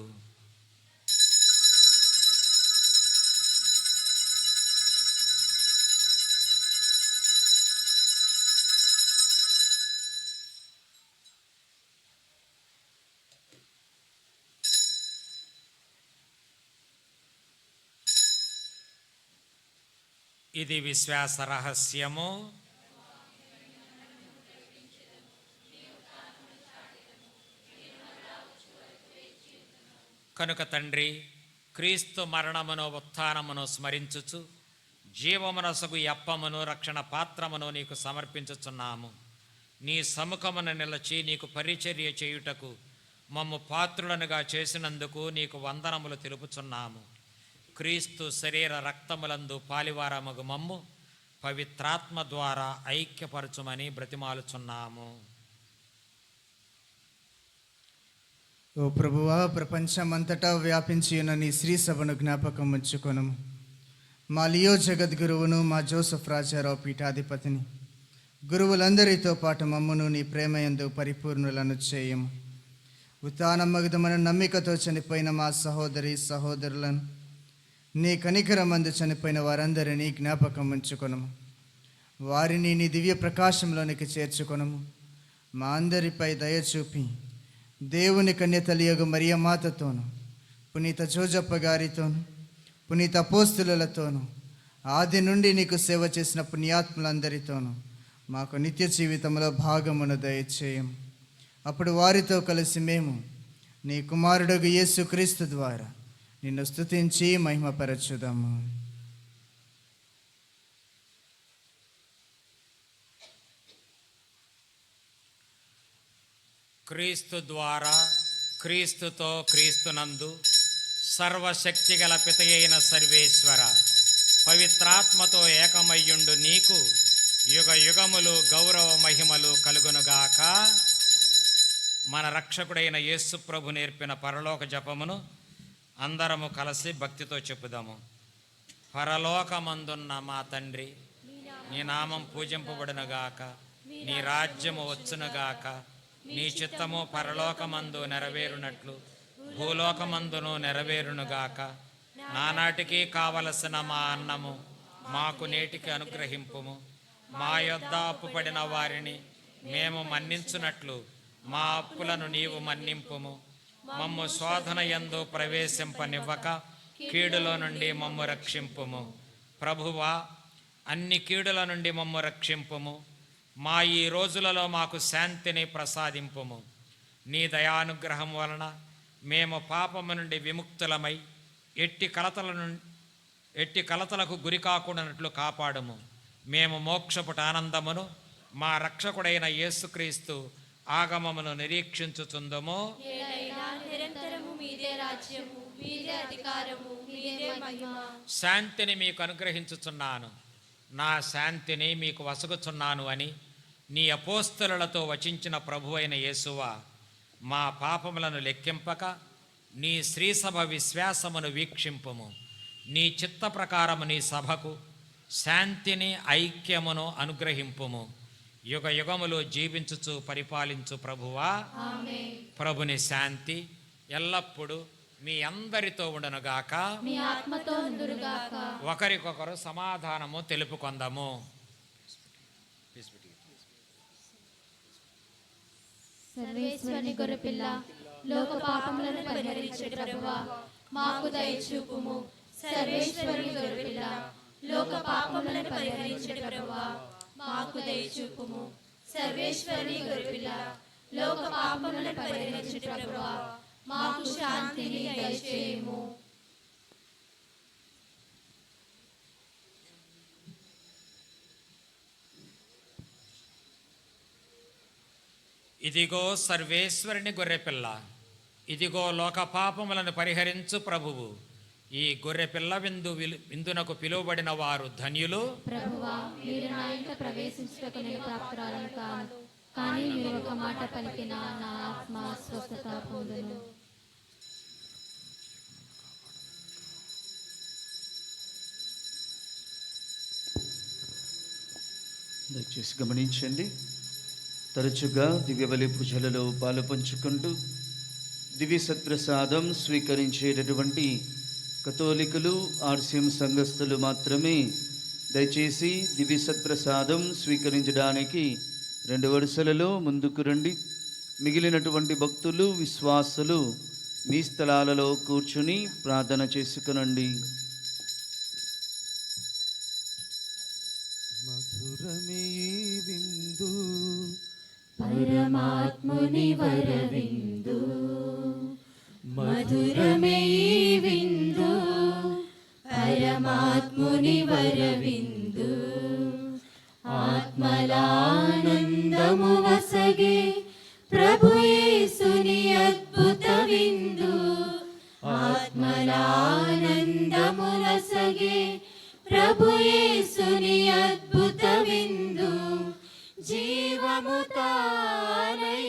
ఇది విశ్వాస రహస్యము. కనుక తండ్రి, క్రీస్తు మరణమును ఉత్థానమును స్మరించుచు జీవమునసగు అప్పమును రక్షణ పాత్రమును నీకు సమర్పించుచున్నాము. నీ సముఖమున నిలచి నీకు పరిచర్య చేయుటకు మమ్ము పాత్రులనుగా చేసినందుకు నీకు వందనములు తెలుపుచున్నాము. క్రీస్తు శరీర రక్తములందు పాలివారమగు మమ్ము పవిత్రాత్మ ద్వారా ఐక్యపరచుమని బ్రతిమాలుచున్నాము.
ఓ ప్రభువా, ప్రపంచమంతటా వ్యాపించి ఉన్న నీ శ్రీ సభను జ్ఞాపకం ఉంచుకొనము. మా లియో జగద్గురువును, మా జోసెఫ్ రాజారావు పీఠాధిపతిని, గురువులందరితో పాటు మమ్మను నీ ప్రేమయందు పరిపూర్ణులను చేయము. ఉత్థానమగుదమని నమ్మికతో చనిపోయిన మా సహోదరి సహోదరులను, నీ కనికరమందు చనిపోయిన వారందరినీ జ్ఞాపకం ఉంచుకొనము. వారిని నీ దివ్య ప్రకాశంలోనికి చేర్చుకొనము. మా అందరిపై దయ చూపి దేవుని కన్యతలియగు మరియమాతతోను, పునీత జోజప్ప గారితోను, పునీత అపోస్తులతోను, ఆది నుండి నీకు సేవ చేసిన పుణ్యాత్ములందరితోనూ మాకు నిత్య జీవితంలో భాగమును దయచేయం. అప్పుడు వారితో కలిసి మేము నీ కుమారుడు యేసుక్రీస్తు ద్వారా నిన్ను స్తుతించి మహిమపరచుదాము.
క్రీస్తు ద్వారా, క్రీస్తుతో, క్రీస్తునందు సర్వశక్తిగల పితయైన సర్వేశ్వర, పవిత్రాత్మతో ఏకమయ్యుండు నీకు యుగ యుగములు గౌరవ మహిమలు కలుగునుగాక. మన రక్షకుడైన యేసు ప్రభు నేర్పిన పరలోక జపమును అందరము కలిసి భక్తితో చెప్పుదాము. పరలోకమందున్న మా తండ్రి, నీ నామం పూజింపబడునుగాక, నీ రాజ్యము వచ్చునుగాక, నీ చిత్తము పరలోకమందు నెరవేరునట్లు భూలోకమందును నెరవేరునుగాక. నానాటికి కావలసిన మా అన్నము మాకు నేటికి అనుగ్రహింపుము. మా యొద్ద అప్పుపడిన వారిని మేము మన్నించునట్లు మా అప్పులను నీవు మన్నింపుము. మమ్ము శోధన యందు ప్రవేశింపనివ్వక కీడులో నుండి మమ్ము రక్షింపుము. ప్రభువా, అన్ని కీడుల నుండి మమ్ము రక్షింపుము. మా ఈ రోజులలో మాకు శాంతిని ప్రసాదింపుము. నీ దయానుగ్రహం వలన మేము పాపము నుండి విముక్తులమై ఎట్టి కలతలకు గురి కాకుండానట్లు కాపాడుము. మేము మోక్షపుట ఆనందమును మా రక్షకుడైన యేసుక్రీస్తు ఆగమమును నిరీక్షించుచుందము.
నిరంతరము మీదే రాజ్యము, మీదే అధికారము, మీదే మహిమ.
శాంతిని మీకు అనుగ్రహించుచున్నాను, నా శాంతిని మీకు వసగుచున్నాను అని నీ అపోస్తలులతో వచించిన ప్రభువైన యేసువా, మా పాపములను లెక్కింపక నీ శ్రీసభ విశ్వాసమును వీక్షింపుము. నీ చిత్త ప్రకారము నీ సభకు శాంతిని, ఐక్యమును అనుగ్రహింపుము. యుగ యుగములు జీవించుచు పరిపాలించు ప్రభువా, ప్రభుని శాంతి ఎల్లప్పుడూ మీ అందరితో ఉండునుగాక,
మీ ఆత్మతో ఉండునుగాక.
ఒకరికొకరు సమాధానము తెలుపుకొందము.
సర్వేశ్వరుని గొర్రెపిల్ల, లోక పాపములను పరిహరించే ప్రభువా, మాకు దయచూపుము. సర్వేశ్వరుని గొర్రెపిల్ల, లోక పాపములను పరిహరించే ప్రభువా, మాకు దయచూపుము. సర్వేశ్వరుని గొర్రెపిల్ల, లోక పాపములను పరిహరించే ప్రభువా, మాకు శాంతిని దయచేయుము.
ఇదిగో సర్వేశ్వరుని గొర్రెపిల్ల, ఇదిగో లోక పాపములను పరిహరించు ప్రభువు. ఈ గొర్రెపిల్ల విందునకు పిలువబడిన వారు ధన్యులు.
ప్రభువా, మీరు నా ఇంట ప్రవేశించుటకు నేను ప్రాప్తురాలను కాను, కానీ మీరు ఒక మాట పలికిన నా ఆత్మ స్వస్థత పొందును.
దయచేసి గమనించండి. తరచుగా దివ్యబలి పూజలలో పాలు పంచుకుంటూ దివ్య సత్ప్రసాదం స్వీకరించేటటువంటి కథోలికులు, ఆర్సిఎం సంఘస్థులు మాత్రమే దయచేసి దివ్య సత్ప్రసాదం స్వీకరించడానికి 2 వరుసలలో ముందుకు రండి. మిగిలినటువంటి భక్తులు, విశ్వాసులు మీ స్థలాలలో కూర్చుని ప్రార్థన చేసుకునండి.
మధురమే విందు
పరమాత్ముని వరవిందు, మధురమే విందు పరమాత్ముని వరవిందు. ఆత్మలానందము వసగే ప్రభు యేసుని అద్భుత విందు. ఆత్మలానందము వసగే ప్రభు యేసుని అద్భుత విందు. జీవము తానై,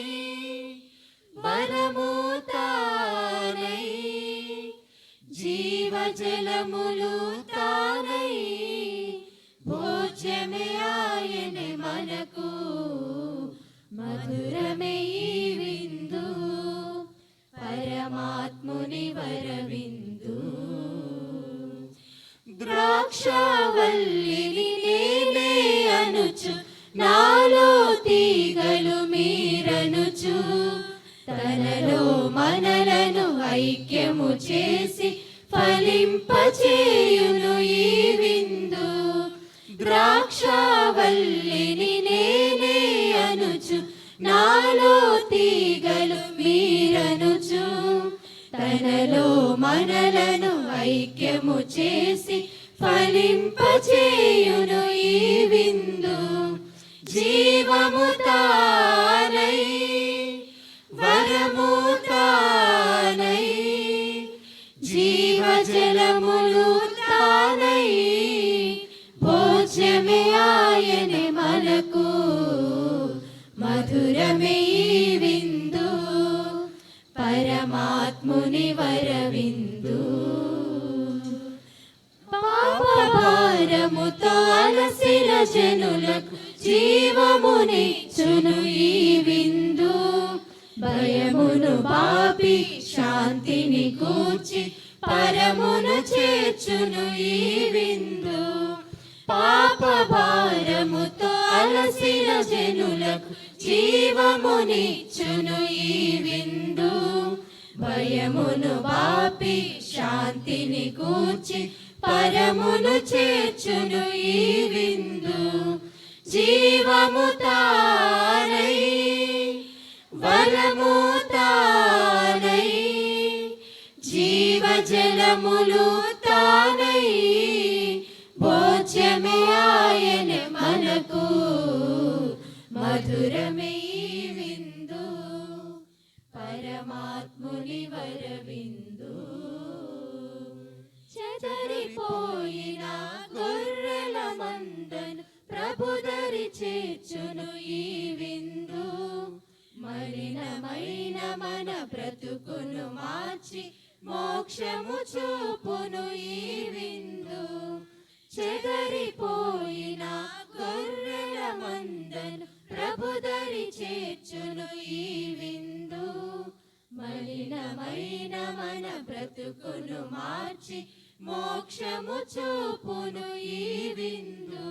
వరము తానై, జీవజలములు తానై, భోజ్యమే ఆయనే మనకు. మధురమే విందు పరమాత్ముని వరవిందు. ద్రాక్షవల్లిని నేనే అనుచు, నాలో తీగలు మీరనుచు, తనలో మనలను ఐక్యము చేసి ఫలింపచేయును ఈ విందు. ద్రాక్షావల్లిని నేనే అనుచు, నాలో తీగలు మీరనుచు, తనలో మనలను ఐక్యము చేసి ఫలింపచేయును ఈ విందు. జీవము తానై వరము తానై జీవజలములు తానై భోజ్యమే ఆయనే మనకు, మధురమే ఈ విందు, పరమాత్ముని వరవిందు. పాపభారముతో అలసిన జనులకు జీవమునిచ్చును ఈ విందు. భయమును పాపి శాంతిని కూర్చి పరమును చేర్చును ఈ విందు. పాపభారముతో అలసిన జనులకు జీవమునిచ్చును ఈ విందు. భయమును పాపి శాంతిని కూర్చి పరమును చేర్చును ఈ విందు. జీవము తానై వరము తానై జీవజలములు తానై భోజ్యమే ఆయనే మనకు, మధురమే ఈ విందు, పరమాత్ముని వరవిందు. చెదరిపోయిన గొర్రెల మందను ప్రభుదరి చేర్చును ఈ విందు. మలినమైన మన బ్రతుకును మార్చి మోక్షము చూపును ఈ విందు. చెదరిపోయిన గొర్రెల మందను ప్రభుదరి చేర్చును ఈ విందు. మలినమైన మన బ్రతుకును మార్చి మోక్షము చూపును ఈ విందు.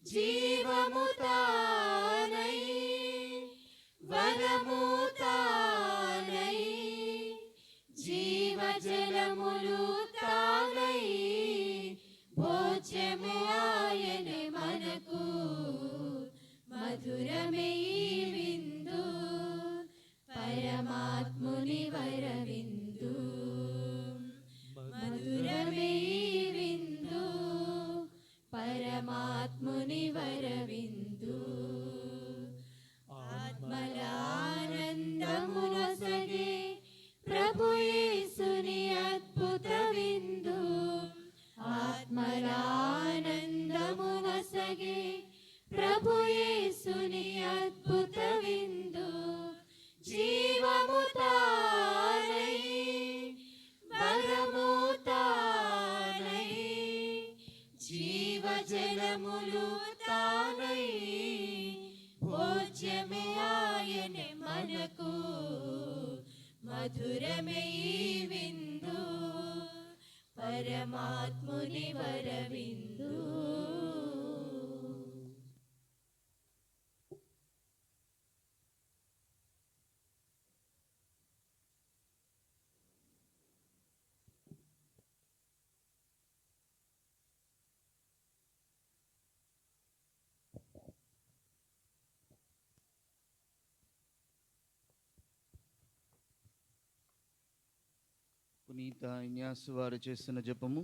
జీవము తానై వరము తానై జీవజలములు తానై భోజ్యమే ఆయనే మనకు, మధురమే ఈ విందు, పరమాత్ముని వరవిందు. మధురమే ఈ విందు, పరమాత్ముని వరవిందు. ఆత్మల ఆనందమునొసగే ప్రభు యేసుని అద్భుత విందు. ఆత్మల ఆనందమునొసగే ప్రభు యేసుని అద్భుత విందు. జీవము తానై వరము తానై జీవజలములు తానై భోజ్యమే ఆయనే మనకు, మధురమే ఈ విందు, పరమాత్ముని వరవిందు.
పునీత ఇన్యాసు వారు చేసిన జపము.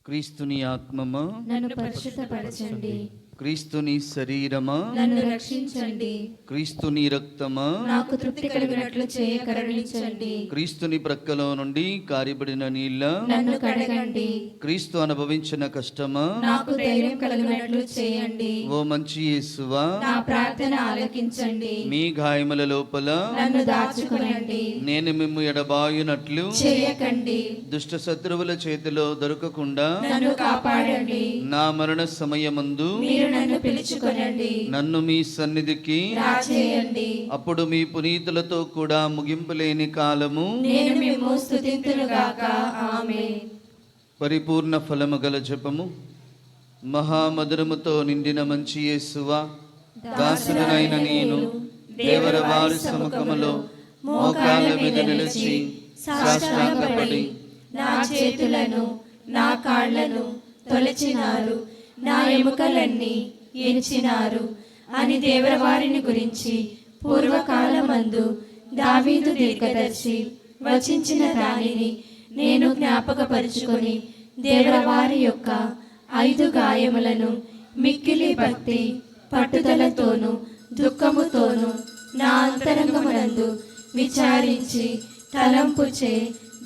క్రీస్తుని ఆత్మమా
నన్ను పరిశుద్ధపరచండి,
క్రీస్తుని శరీరమా
నన్ను రక్షించండి,
క్రీస్తుని రక్తమా
నాకు తృప్తి కలిగినట్లు చేయ కరుణించండి.
క్రీస్తుని ప్రక్కలో నుండి కారిబడిన నీళ్ళ
నన్ను కడగండి,
క్రీస్తు అనుభవించిన కష్టమా
నాకు ధైర్యం కలిగినట్లు చేయండి.
ఓ మంచి యేసువా
నా ప్రార్థన ఆలకించండి,
మీ గాయముల లోపల
నన్ను దాచుకునండి,
నేను మిమ్ము ఎడబాయునట్లు
చేయకండి.
దుష్ట శత్రువుల చేతిలో దొరకకుండా
నన్ను కాపాడండి.
నా మరణ సమయమందు
మీరు నన్ను పిలుచుకొనండి,
నన్ను మీ సన్నిధికి
రాచేయండి.
అప్పుడు మీ పునీతులతో కూడా ముగింపులేని కాలము
నేను మిమ్ము స్తుతింతునుగాక. ఆమేన్.
పరిపూర్ణ ఫలము గల జపము. మహామధురముతో నిండిన మంచి యేసువా, దాసుడనైన నేను దేవర వారి సముఖములో మోకాళ్ళ మీద నిలిచి సాష్టాంగపడి
నా చేతులను నా కాళ్లను తొలచినారు. నా ఎముకలన్నీ ఎంచినారు అని దేవరవారిని గురించి పూర్వకాలమందు దావీదు దీర్ఘదర్శి వచించిన దానిని నేను జ్ఞాపకపరుచుకొని దేవరవారి యొక్క 5 గాయములను మిక్కిలి భక్తి పట్టుదలతోనూ దుఃఖముతోనూ నా అంతరంగమునందు విచారించి తలంపుచే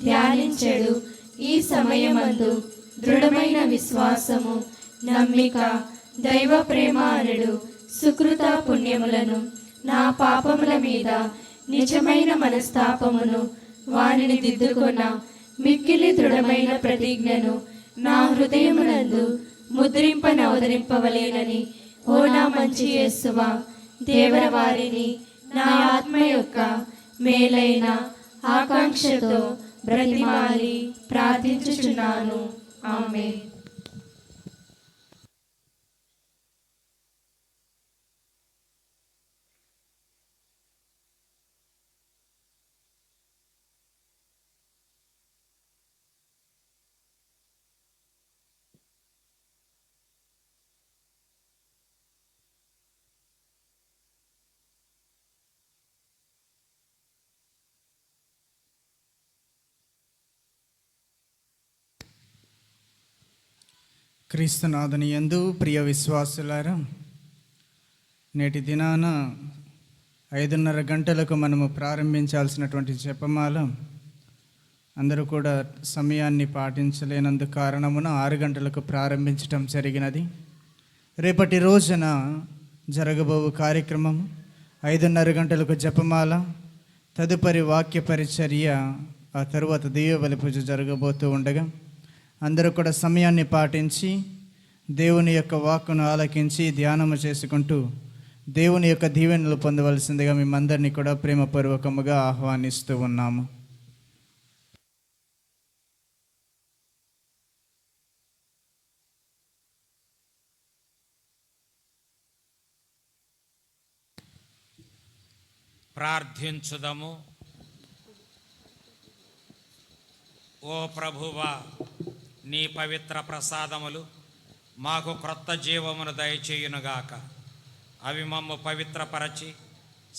ధ్యానించెడు. ఈ సమయమందు దృఢమైన విశ్వాసము, నమ్మిక, దైవ ప్రేమ అనడు సుకృత పుణ్యములను, నా పాపముల మీద నిజమైన మనస్తాపమును, వానిని దిద్దుకొన్న మిక్కిలి దృఢమైన ప్రతిజ్ఞను నా హృదయమునందు ముద్రింపనవదరింపవలేనని, ఓ నా మంచి యేసువా, దేవరవారిని నా ఆత్మ యొక్క మేలైన ఆకాంక్షతో బ్రతిమాలి ప్రార్థించుచున్నాను. ఆమేన్.
క్రీస్తునాథుని యందు ప్రియ విశ్వాసులారా, నేటి దినాన 5:30 గంటలకు మనము ప్రారంభించాల్సినటువంటి జపమాల అందరూ కూడా సమయాన్ని పాటించలేనందు కారణమున 6 గంటలకు ప్రారంభించటం జరిగినది. రేపటి రోజున జరగబోవు కార్యక్రమం 5:30 గంటలకు జపమాల, తదుపరి వాక్య పరిచర్య, ఆ తరువాత దివ్యబలి పూజ జరగబోతూ ఉండగా అందరూ కూడా సమయాన్ని పాటించి దేవుని యొక్క వాక్కును ఆలకించి ధ్యానము చేసుకుంటూ దేవుని యొక్క దీవెనలు పొందవలసిందిగా మేమందరినీ కూడా ప్రేమపూర్వకముగా ఆహ్వానిస్తూ ఉన్నాము.
ప్రార్థించుదము. ఓ ప్రభువా, నీ పవిత్ర ప్రసాదములు మాకు క్రొత్త జీవమును దయచేయునుగాక. అవి మమ్ము పవిత్రపరచి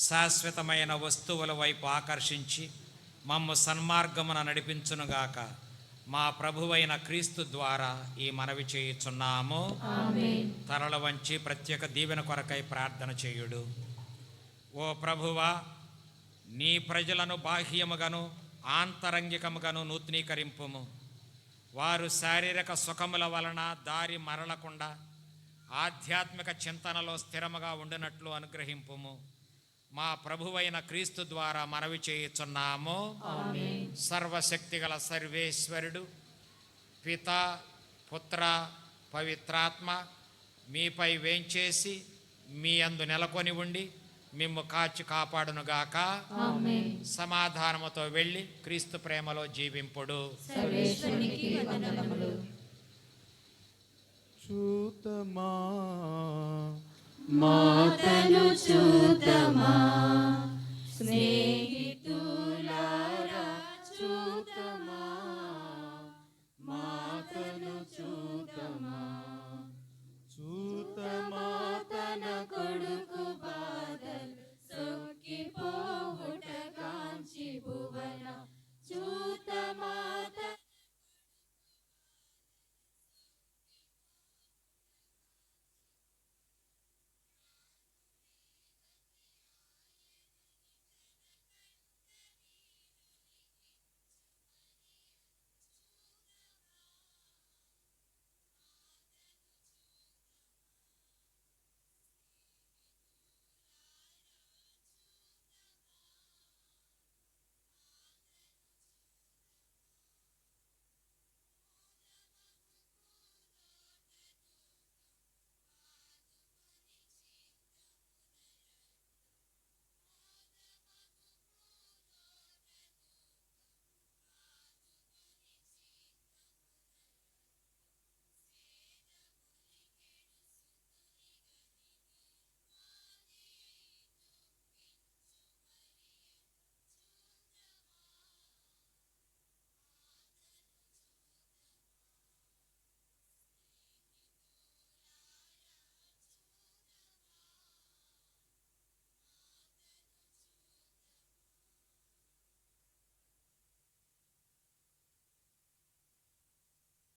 శాశ్వతమైన వస్తువుల వైపు ఆకర్షించి మమ్ము సన్మార్గమున నడిపించునుగాక. మా ప్రభువైన క్రీస్తు ద్వారా ఈ మనవి చేయుచున్నాము. తలల వంచి ప్రత్యేక దీవెన కొరకై ప్రార్థన చేయుడు. ఓ ప్రభువా, నీ ప్రజలను బాహ్యముగాను ఆంతరంగికముగాను నూతనీకరింపుము. వారు శారీరక సుఖముల వలన దారి మరలకుండా ఆధ్యాత్మిక చింతనలో స్థిరముగా ఉండినట్లు అనుగ్రహింపుము. మా ప్రభువైన క్రీస్తు ద్వారా మనవి చేయుచున్నాము. సర్వశక్తిగల సర్వేశ్వరుడు పితా, పుత్ర, పవిత్రాత్మ మీపై వేంచేసి మీ యందు నెలకొని ఉండి మిమ్ము కాచి కాపాడునుగాక. సమాధానముతో వెళ్ళి క్రీస్తు ప్రేమలో జీవింపుడు.
చూతమా
మాతను చూతమా